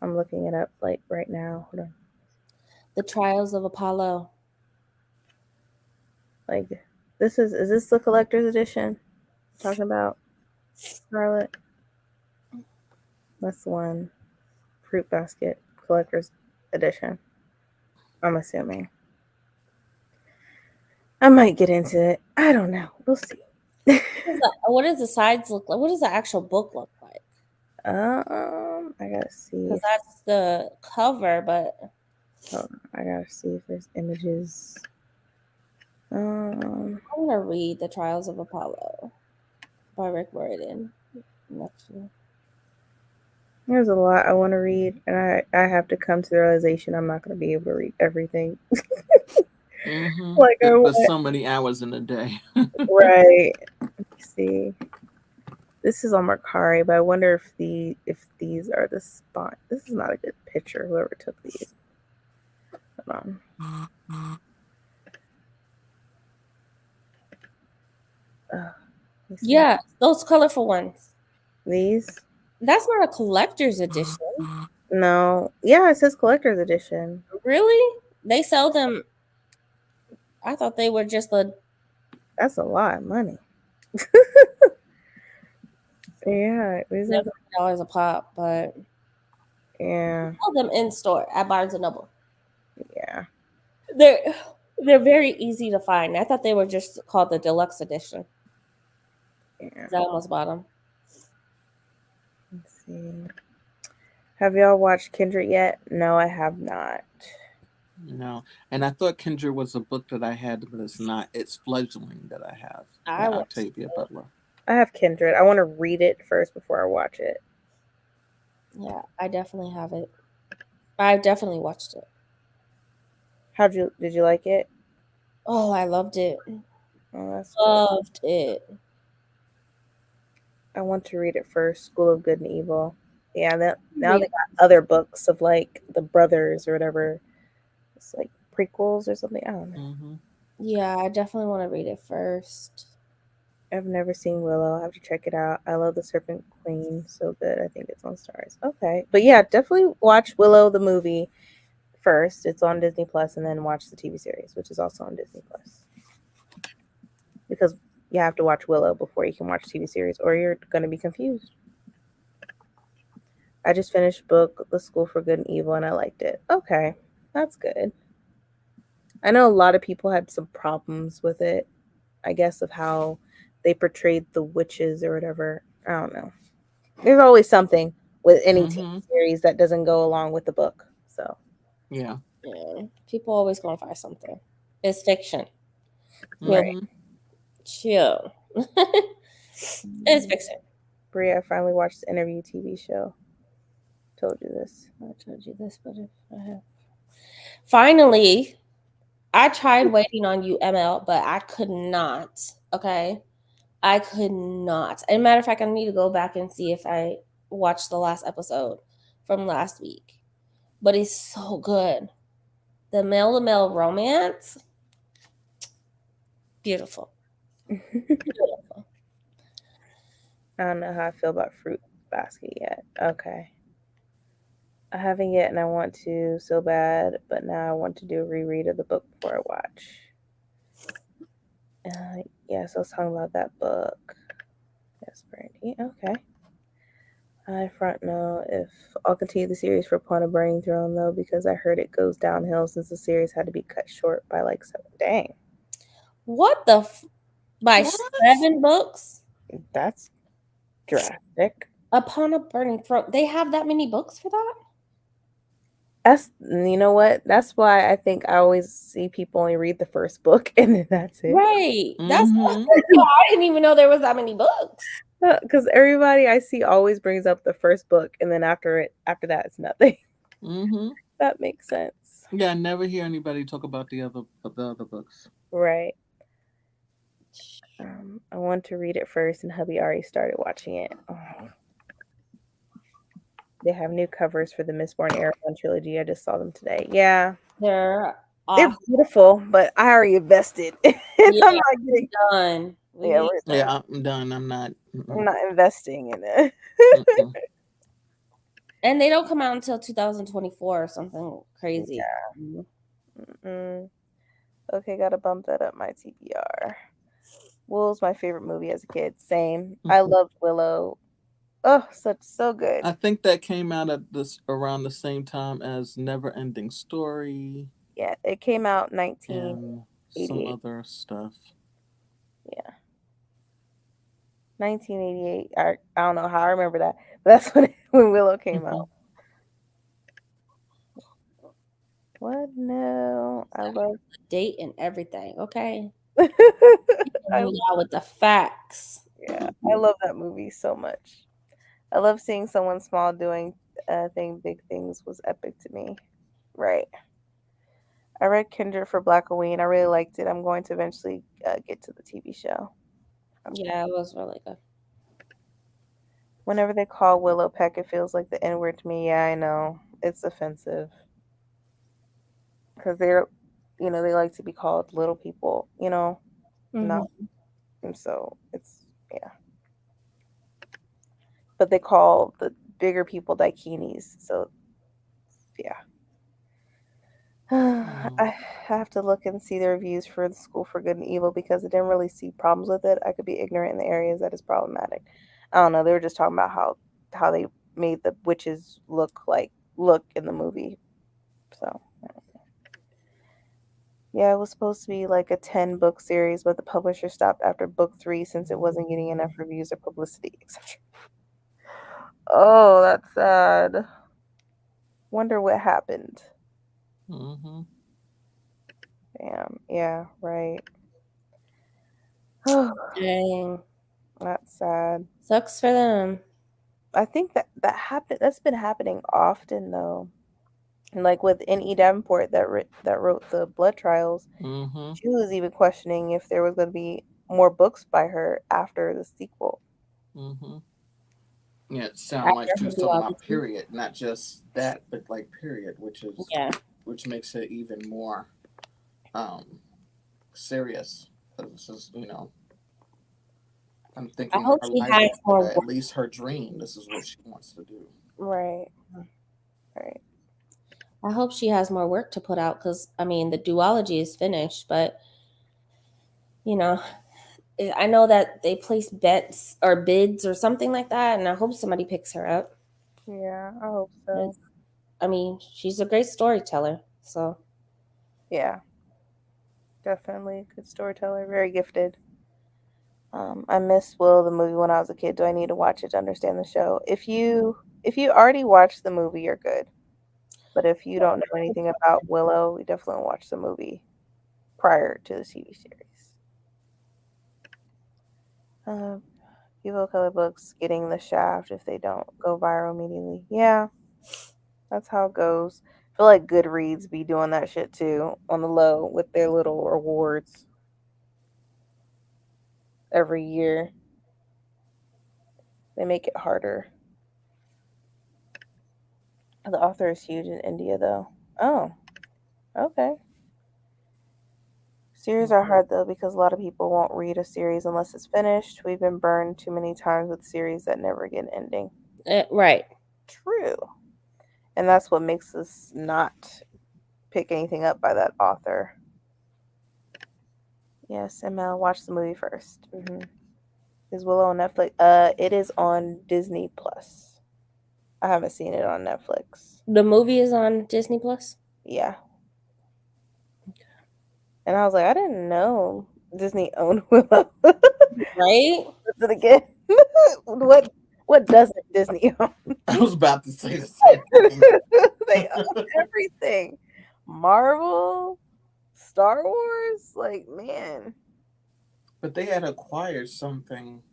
I'm looking it up like right now. Hold on. The Trials of Apollo. Like is this the collector's edition? Talking about Scarlet? That's the one. Fruit Basket Collector's Edition. I'm assuming. I might get into it. I don't know. We'll see. What does the sides look like? What does the actual book look like? I gotta see. Because that's the cover, but I gotta see if there's images. I want to read The Trials of Apollo by Rick Riordan. There's a lot I want to read, and I have to come to the realization I'm not gonna be able to read everything. Like There's so many hours in a day. Right. Let me see. This is on Mercari, but I wonder if these are the spot. This is not a good picture. Whoever took these. Hold on. Yeah, those colorful ones. These? That's not a collector's edition. No. Yeah, it says collector's edition. Really? They sell them. I thought they were just the. That's a lot of money. Yeah, these are $7 a pop, but yeah. sell them in store at Barnes and Noble. Yeah. They're very easy to find. I thought they were just called the deluxe edition. Yeah. I almost bought them. Let's see. Have y'all watched Kindred yet? No, I have not. No, and I thought Kindred was a book that I had, but it's not. It's Fledgling that I have. Octavia Butler. I have Kindred. I want to read it first before I watch it. Yeah, I definitely have it. I definitely watched it. Did you like it? Oh, I loved it. Oh, that's loved it. I want to read it first. School of Good and Evil. Yeah, now they got other books of like the brothers or whatever. It's like prequels or something. I don't know. Mm-hmm. Yeah, I definitely want to read it first. I've never seen Willow. I have to check it out. I love The Serpent Queen. So good. I think it's on Stars. Okay. But yeah, definitely watch Willow the movie first. It's on Disney Plus, and then watch the TV series, which is also on Disney Plus. Because you have to watch Willow before you can watch TV series, or you're going to be confused. I just finished book The School for Good and Evil, and I liked it. Okay. That's good. I know a lot of people had some problems with it, I guess, of how they portrayed the witches or whatever. I don't know. There's always something with any TV series that doesn't go along with the book. So yeah, people always gonna find something. It's fiction, right? Chill. It's fiction. Bria, I finally watched the Interview TV show. Told you this. I told you this, but I have. Finally, I tried waiting on you, ML, but I could not. Okay. I could not. As a matter of fact, I need to go back and see if I watched the last episode from last week. But it's so good. The male-to-male romance. Beautiful. Beautiful. I don't know how I feel about Fruit Basket yet. Okay. I haven't yet, and I want to so bad, but now I want to do a reread of the book before I watch. Yes, I was talking about that book. Yes, Brandy. Okay. I front know if I'll continue the series for Pawn of Burning Throne, though, because I heard it goes downhill since the series had to be cut short by like 7. Dang. What the? By 7 books? That's drastic. Upon a Burning Throne. They have that many books for that? You know what? That's why I think I always see people only read the first book and then that's it. Right. That's I didn't even know there was that many books. Because everybody I see always brings up the first book, and then after that, it's nothing. That makes sense. Yeah, I never hear anybody talk about the other books. Right. I want to read it first, and hubby already started watching it. Oh. They have new covers for the Mistborn Era 1 trilogy. I just saw them today. Yeah. They're awesome. They're beautiful, but I already invested. I'm not getting done. I'm done. I'm not investing in it. And they don't come out until 2024 or something crazy. Yeah. Okay, gotta bump that up my TBR. Willow's my favorite movie as a kid. Same. I loved Willow Oh, so good. I think that came out at this around the same time as Never Ending Story Yeah, it came out and 1988. some other stuff. Yeah, 1988. I don't know how I remember that, but that's when Willow came out. What? No, I love. Date and everything. Okay. I, You out with the facts. yeah, I love that movie so much. I love seeing someone small doing big things was epic to me. Right. I read Kindred for Black Queen. I really liked it. I'm going to eventually get to the TV show. Yeah, it was really good. Whenever they call Willow Peck, it feels like the N word to me. Yeah, I know. It's offensive. Because they're, they like to be called little people, No. And so it's, yeah. But they call the bigger people dakinis. So, yeah. I have to look and see the reviews for the School for Good and Evil because I didn't really see problems with it. I could be ignorant in the areas that is problematic. I don't know. They were just talking about how they made the witches look in the movie. So yeah, it was supposed to be like a 10-book series, but the publisher stopped after book 3 since it wasn't getting enough reviews or publicity, etc. Oh, that's sad. Wonder what happened. Mm-hmm. Damn. Yeah. Right. Dang. That's sad. Sucks for them. I think that happened. That's been happening often though. And like with N.E. Davenport that wrote the Blood Trials, Mm-hmm. she was even questioning if there was going to be more books by her after the sequel. Mm-hmm. Yeah, it sounded like she was talking about period, not just that, but like period, which makes it even more serious. Because this is, I'm thinking I hope her she life, has more at least her dream. This is what she wants to do. Right. Right. I hope she has more work to put out because the duology is finished, but I know that they place bets or bids or something like that, and I hope somebody picks her up. Yeah, I hope so. She's a great storyteller, so Yeah, definitely a good storyteller, very gifted. I missed Will the movie when I was a kid. Do I need to watch it to understand the show? If you already watched the movie, you're good. But if you don't know anything about Willow, you definitely watch the movie prior to the TV series. People color books getting the shaft if they don't go viral immediately. Yeah, that's how it goes. I feel like Goodreads be doing that shit too on the low with their little awards every year. They make it harder. The author is huge in India though. Oh, okay. Series are hard though because a lot of people won't read a series unless it's finished. We've been burned too many times with series that never get an ending. right. True. And that's what makes us not pick anything up by that author. Yes, ML, watch the movie first. Is Willow on Netflix? It is on Disney Plus. I haven't seen it on Netflix. The movie is on Disney Plus. Yeah. And I was like, I didn't know Disney owned Willow. Right? But again, what doesn't Disney own? I was about to say the same thing. They own everything. Marvel, Star Wars, like man. But they had acquired something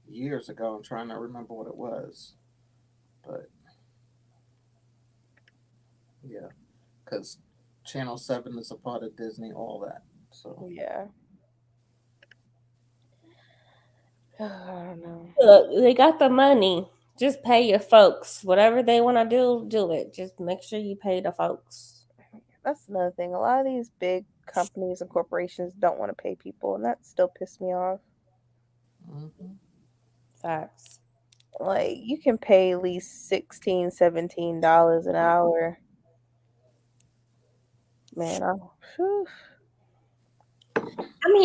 years ago. I'm trying to remember what it was. But yeah, because Channel 7 is a part of Disney, all that. So Yeah. I don't know. Look, they got the money. Just pay your folks. Whatever they want to do, do it. Just make sure you pay the folks. That's another thing. A lot of these big companies and corporations don't want to pay people, and that still pissed me off. Facts. Like, you can pay at least $16, $17 an hour. Man,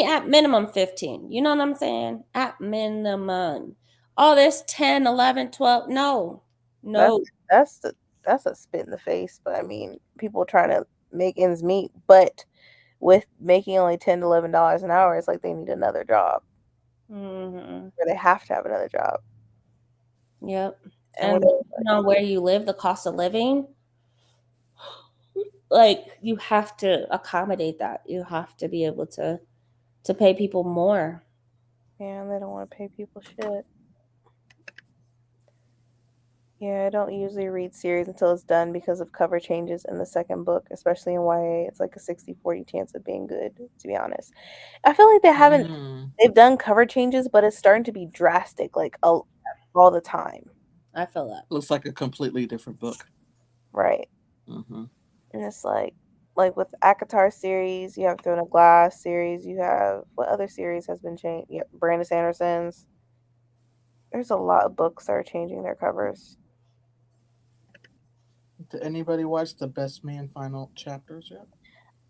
at minimum 15. You know what I'm saying? At minimum. oh, there's 10, 11, 12. No. That's a spit in the face. But I mean, people trying to make ends meet, but with making only $10 to $11 an hour, it's like they need another job, Mm-hmm. or they have to have another job. Yep. And And depending on where you live, the cost of living, like you have to accommodate that. You have to be able to pay people more. yeah, they don't want to pay people shit. Yeah, I don't usually read series until it's done because of cover changes in the second book, especially in YA. It's like a 60-40 chance of being good, to be honest. I feel like they've done cover changes, but it's starting to be drastic, like all the time. I feel that. Looks like a completely different book. Right. Mm-hmm. And it's like with ACOTAR series, you have Throne of Glass series, you have, what other series has been changed? Yeah, Brandon Sanderson's. There's a lot of books that are changing their covers. Did anybody watch the Best Man final chapters yet?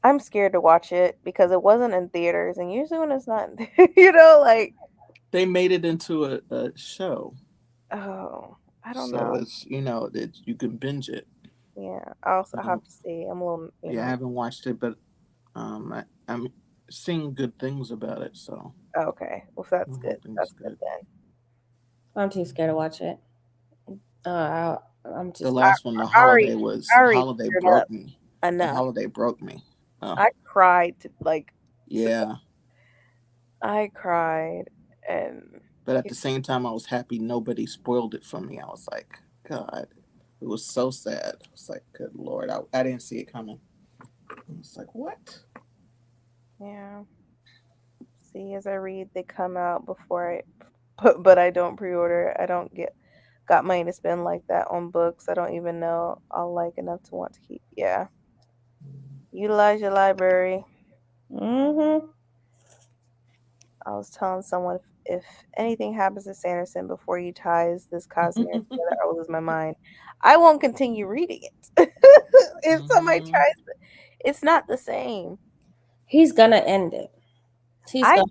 I'm scared to watch it because it wasn't in theaters, and usually when it's not, you know, like they made it into a show. Oh, I don't so know. it's you can binge it. Yeah, I also have to see. I'm a little. I haven't watched it, but I'm seeing good things about it. So okay, well that's good. That's good then. I'm too scared to watch it. I'm just the last one. The holiday broke me. Enough. The holiday broke me. Oh. I cried Yeah. I cried, but at the same time, I was happy nobody spoiled it for me. I was like, God, it was so sad. I was like, good Lord, I didn't see it coming. I was like, what? Yeah. See, as I read, they come out before but I don't pre-order. I don't got money to spend like that on books. I don't even know I'll like enough to want to keep. Yeah. Utilize your library. Mm-hmm. I was telling someone if anything happens to Sanderson before he ties this Cosmere together, I will lose my mind. I won't continue reading it. If somebody tries it, it's not the same. He's gonna end it. He'll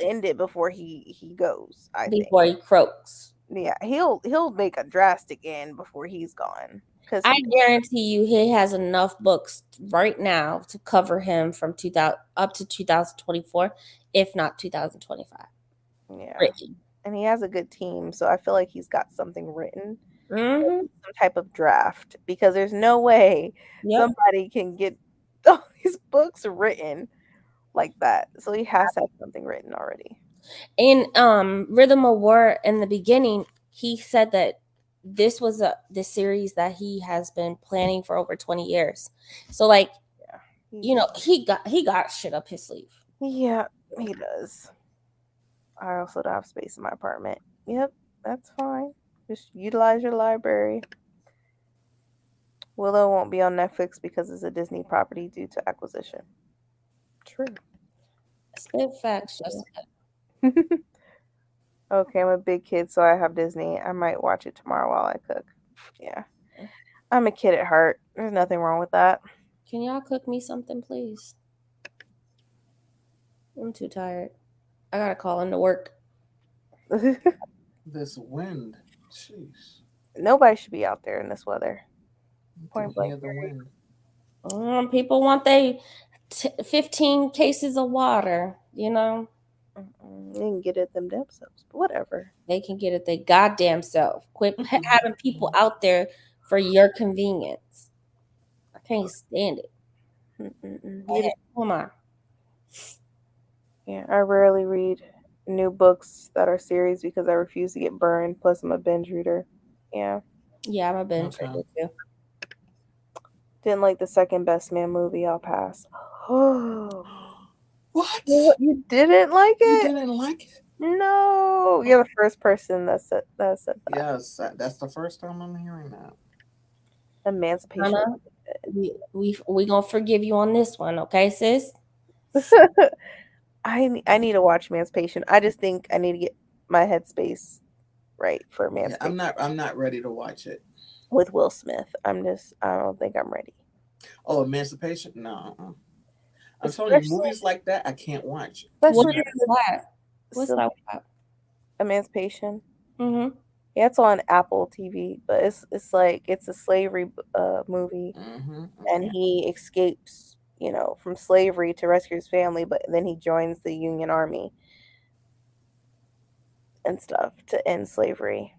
end it before he goes. Before he croaks. Yeah, he'll make a drastic end before he's gone. Because I guarantee you, he has enough books right now to cover him from 2000 up to 2024, if not 2025. Yeah, written. And he has a good team, so I feel like he's got something written, some type of draft. Because there's no way somebody can get all these books written like that. So he has to have something written already. In Rhythm of War, in the beginning, he said that this was the series that he has been planning for over 20 years. So like, he got shit up his sleeve. Yeah, he does. I also don't have space in my apartment. Yep, that's fine. Just utilize your library. Willow won't be on Netflix because it's a Disney property due to acquisition. True. Spit facts, Jessica. Okay, I'm a big kid, so I have Disney. I might watch it tomorrow while I cook. Yeah. I'm a kid at heart. There's nothing wrong with that. Can y'all cook me something, please? I'm too tired. I gotta call into work. This wind. Jeez. Nobody should be out there in this weather. Point blank. The wind. People want 15 cases of water, you know? They can get it themselves, but whatever. They can get it their goddamn self. Quit having people out there for your convenience. I can't stand it. Come on. Yeah, I rarely read new books that are series because I refuse to get burned. Plus, I'm a binge reader. Yeah. Yeah, I'm a binge reader too. Didn't like the second Best Man movie. I'll pass. What? You didn't like it? You didn't like it? No. You're the first person that said that. Yes, that's the first time I'm hearing that. Emancipation. Anna, we gonna forgive you on this one, okay, sis? I need to watch Emancipation. I just think I need to get my headspace right for Emancipation. Yeah, I'm not ready to watch it. With Will Smith. I don't think I'm ready. Oh, Emancipation? No. I'm telling you, movies like that I can't watch. What's that? Emancipation. Mm-hmm. Yeah, it's on Apple TV, but it's like it's a slavery movie, and Okay. he escapes, from slavery to rescue his family, but then he joins the Union Army and stuff to end slavery.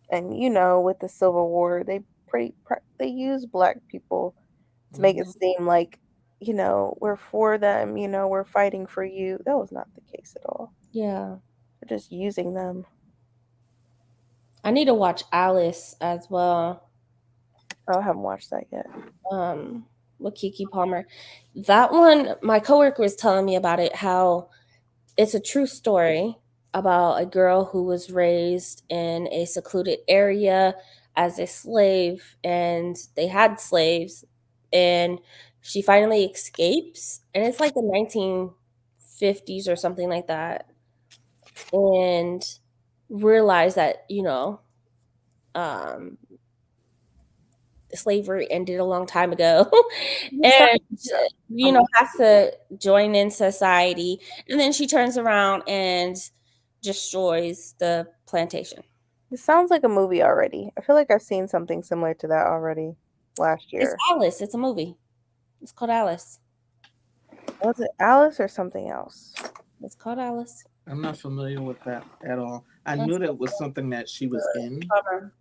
And with the Civil War, they use black people to make it Mhm. seem like, we're for them, we're fighting for you. That was not the case at all. Yeah. We're just using them. I need to watch Alice as well. Oh, I haven't watched that yet. With Kiki Palmer. That one, my coworker was telling me about it, how it's a true story about a girl who was raised in a secluded area as a slave, and they had slaves, and she finally escapes, and it's like the 1950s or something like that, and realize that, um slavery ended a long time ago This and sounds, has to join in society, and then she turns around and destroys the plantation. this sounds like a movie already. I feel like I've seen something similar to that already last It's year. Alice. It's a movie. It's called Alice. Was it Alice or something else? It's called Alice. I'm not familiar with that at all. I That's knew that was something that she was in. cover.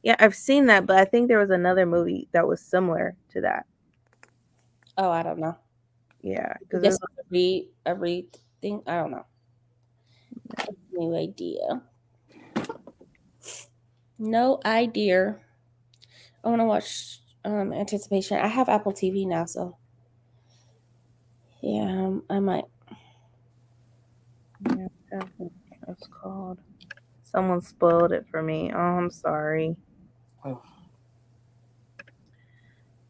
Yeah, I've seen that, but I think there was another movie that was similar to that. Oh, I don't know. Yeah, I because guess it's a read thing. I don't know. No idea. No idea. I want to watch Anticipation. I have Apple TV now, so yeah, I might. yeah, it's called. Someone spoiled it for me. Oh, I'm sorry. Oh,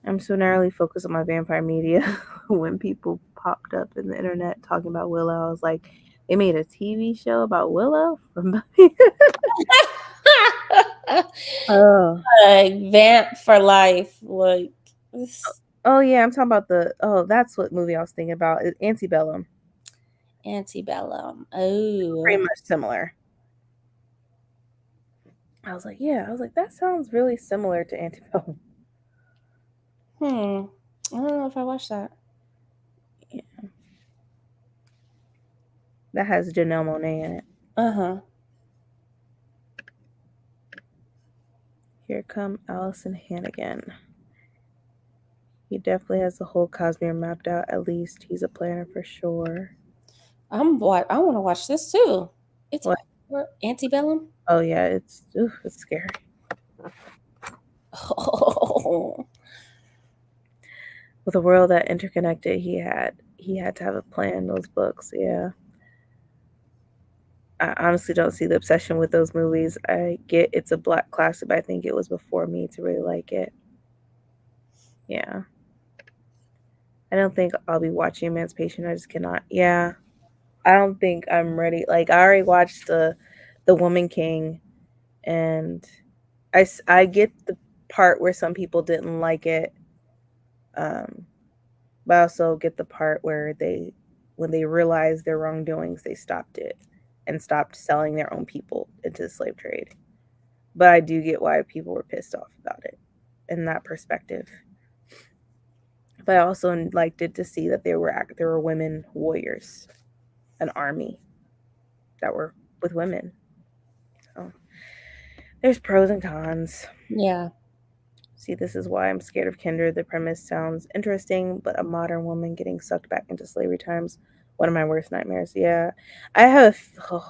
I'm so narrowly focused on my vampire media. When people popped up in the internet talking about Willow, I was like, they made a TV show about Willow from Oh. Like Vamp for life. Like Oh yeah, I'm talking about that's what movie I was thinking about. Antebellum. Antebellum. Pretty Oh. much similar. I was like, that sounds really similar to Antebellum. I don't know if I watched that. Yeah. That has Janelle Monáe in it. Uh-huh. Here come Allison Hannigan. He definitely has the whole Cosmere mapped out. At least he's a planner for sure. I want to watch this too. It's What? Antebellum. Oh yeah, it's scary. Oh. With a world that interconnected, he had to have a plan. Those books, yeah. I honestly don't see the obsession with those movies. I get it's a black classic, but I think it was before me to really like it. Yeah. I don't think I'll be watching Emancipation. I just cannot. Yeah. I don't think I'm ready. Like I already watched the Woman King, and I get the part where some people didn't like it. But I also get the part where when they realized their wrongdoings, they stopped it and stopped selling their own people into the slave trade. But I do get why people were pissed off about it in that perspective. But I also liked it to see that there were women warriors, an army that were with women. So there's pros and cons. Yeah. See, this is why I'm scared of Kindred. The premise sounds interesting, but a modern woman getting sucked back into slavery times, one of my worst nightmares. Yeah. I have,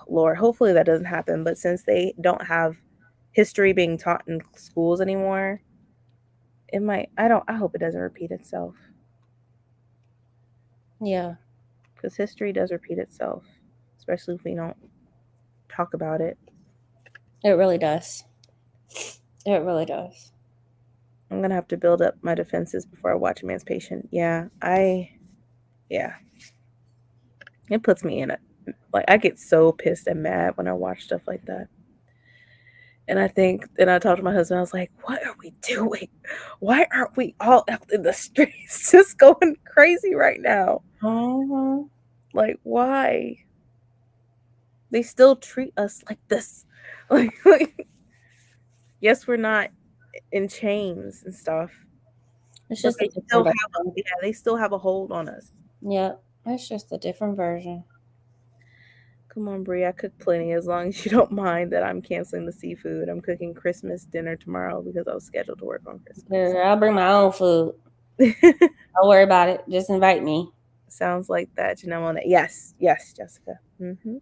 Lord, hopefully that doesn't happen. But since they don't have history being taught in schools anymore, it might, I hope it doesn't repeat itself. Yeah. Because history does repeat itself, especially if we don't talk about it. It really does. It really does. I'm going to have to build up my defenses before I watch Emancipation. Yeah. It puts me in I get so pissed and mad when I watch stuff like that. And I talked to my husband, I was like, what are we doing? Why aren't we all out in the streets just going crazy right now? Mm-hmm. Like, why? They still treat us like this. Like, yes, we're not in chains and stuff, It's but just a they still different have version. they still have a hold on us. Yeah, it's just a different version. Come on, Brie, I cook plenty as long as you don't mind that I'm canceling the seafood. I'm cooking Christmas dinner tomorrow because I was scheduled to work on Christmas. I'll bring my own food. Don't worry about it. Just invite me. Sounds like that, Janelle Monáe. Yes, Jessica. Mm-hmm.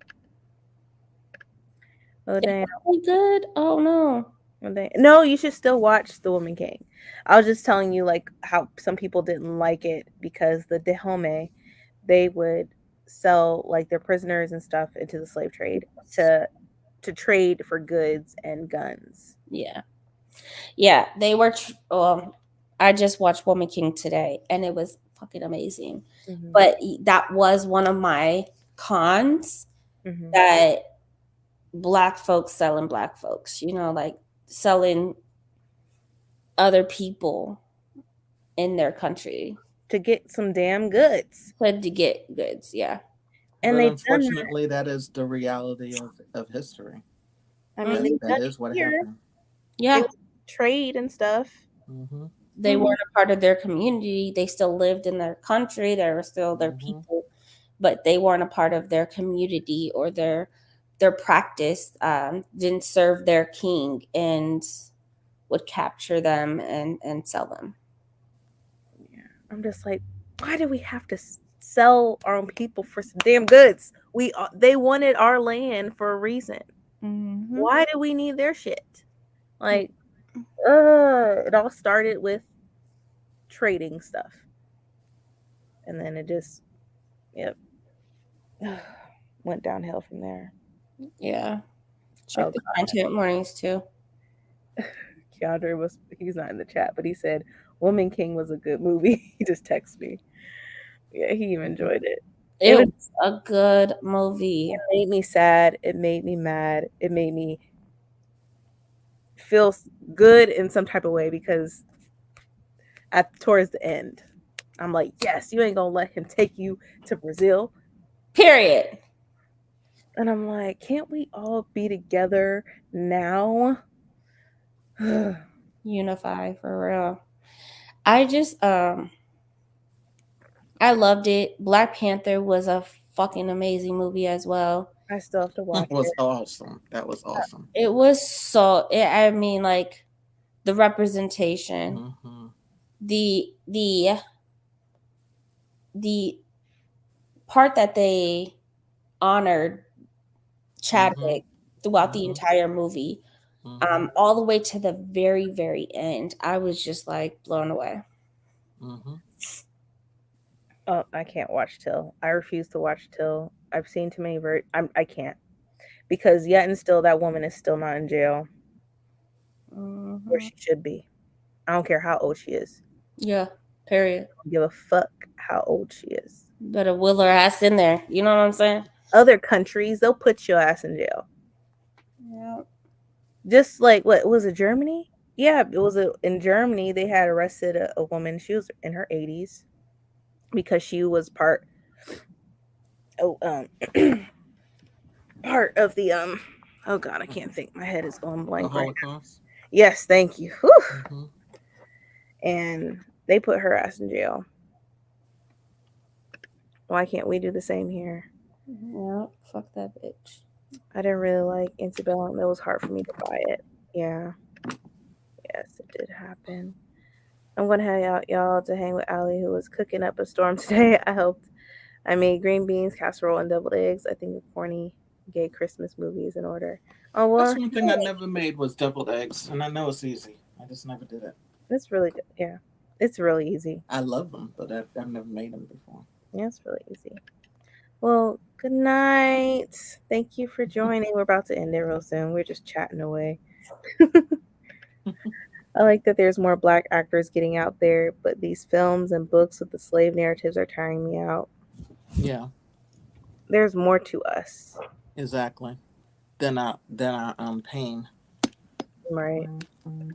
Oh dang. We good? Oh no. Oh, dang. No, you should still watch The Woman King. I was just telling you like how some people didn't like it because the Dahomey, they would sell like their prisoners and stuff into the slave trade to trade for goods and guns. Yeah. Yeah, they were. I just watched Woman King today, and it was fucking amazing. Mhm. But that was one of my cons, Mhm. that Black folks selling Black folks, like selling other people in their country To get some damn goods. to get goods. Yeah. And But they've done that. unfortunately, that is the reality of history. I mean, they've That done is what here. happened. Yeah. Trade and stuff. Mm-hmm. They weren't a part of their community. They still lived in their country. They were still their people, but they weren't a part of their community or their practice. Didn't serve their king and would capture them and sell them. Yeah, I'm just like, why do we have to sell our own people for some damn goods? They wanted our land for a reason. Mm-hmm. Why do we need their shit? Like, it all started with trading stuff, and then it just, went downhill from there. Yeah. Check Oh, the content warnings too. Keandre he's not in the chat, but he said Woman King was a good movie. He just texted me. Yeah, he enjoyed it. It was a good movie. It made me sad. It made me mad. It made me feel good in some type of way because towards the end, I'm like, yes, you ain't gonna let him take you to Brazil. Period. And I'm like, can't we all be together now? Unify for real. I just I loved it. Black Panther was a fucking amazing movie as well. I still have to watch It was it. awesome. That was awesome. It was I mean, like, the representation, Mm-hmm. the part that they honored Chadwick throughout the entire movie, all the way to the very, very end. I was just like blown away. Mm-hmm. Oh, I can't watch Till. I refuse to watch Till. I've seen too many I can't. Because yet and still that woman is still not in jail. Where she should be. I don't care how old she is. Yeah, period. I don't give a fuck how old she is. Better will her ass in there. You know what I'm saying? Other countries, they'll put your ass in jail. Yeah. Just like, what was it, Germany? Yeah, it was in Germany. They had arrested a woman. She was in her 80s because she was part part of the oh god, I can't think. My head is going blank. The Holocaust. Yes, thank you. Mm-hmm. And they put her ass in jail. Why can't we do the same here? Yeah, fuck that bitch. I didn't really like Antebellum. It was hard for me to buy it. Yeah. Yes, it did happen. I'm going to hang out, y'all, to hang with Allie, who was cooking up a storm today. I helped. I made green beans, casserole, and deviled eggs. I think the corny gay Christmas movies in order. Oh, well. That's one thing I never made was deviled eggs. And I know it's easy. I just never did it. It's really good. Yeah. It's really easy. I love them, but I've never made them before. Yeah, it's really easy. Well, good night. Thank you for joining. We're about to end it real soon. We're just chatting away. I like that there's more Black actors getting out there, but these films and books with the slave narratives are tiring me out. Yeah. There's more to us. Exactly. Than our pain. Right. Mm-hmm.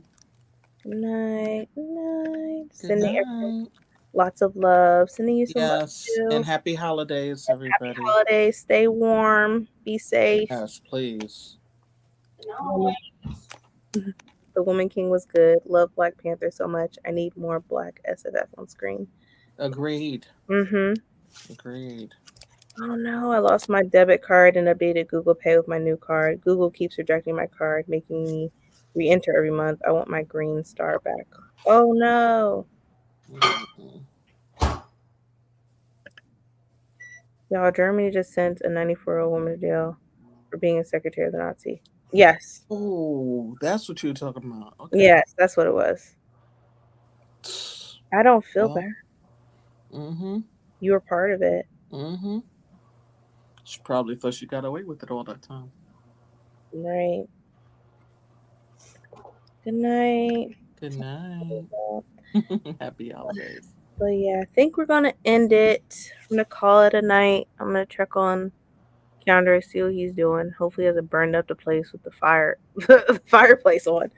Good night. Good night. Good night. Lots of love. Sending you some love Yes. too. And happy holidays, Happy everybody. holidays. Stay warm. Be safe. Yes, please. The Woman King was good. Love Black Panther so much. I need more Black SFF on screen. Agreed. Agreed. Oh no, I lost my debit card and updated Google Pay with my new card. Google keeps rejecting my card, making me re-enter every month. I want my green star back. Oh no. Y'all, Germany just sent a 94-year-old woman to jail for being a secretary of the Nazi. Yes. Oh, that's what you were talking about. Okay. Yes, that's what it was. I don't feel Well, bad. You were part of it. She probably thought she got away with it all that time. Right. Good night. Good night. Happy holidays. But yeah, I think we're gonna end it. I'm gonna call it a night. I'm gonna check on Calendar, see what he's doing. Hopefully, he hasn't burned up the place with the fireplace on.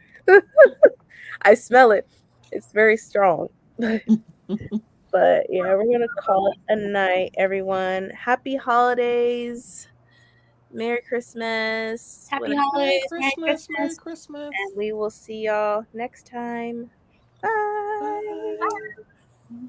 I smell it. It's very strong. But yeah, we're gonna call it a night, everyone. Happy holidays. Merry Christmas. Happy Whenever- holidays. Merry Christmas. And we will see y'all next time. Bye. Bye.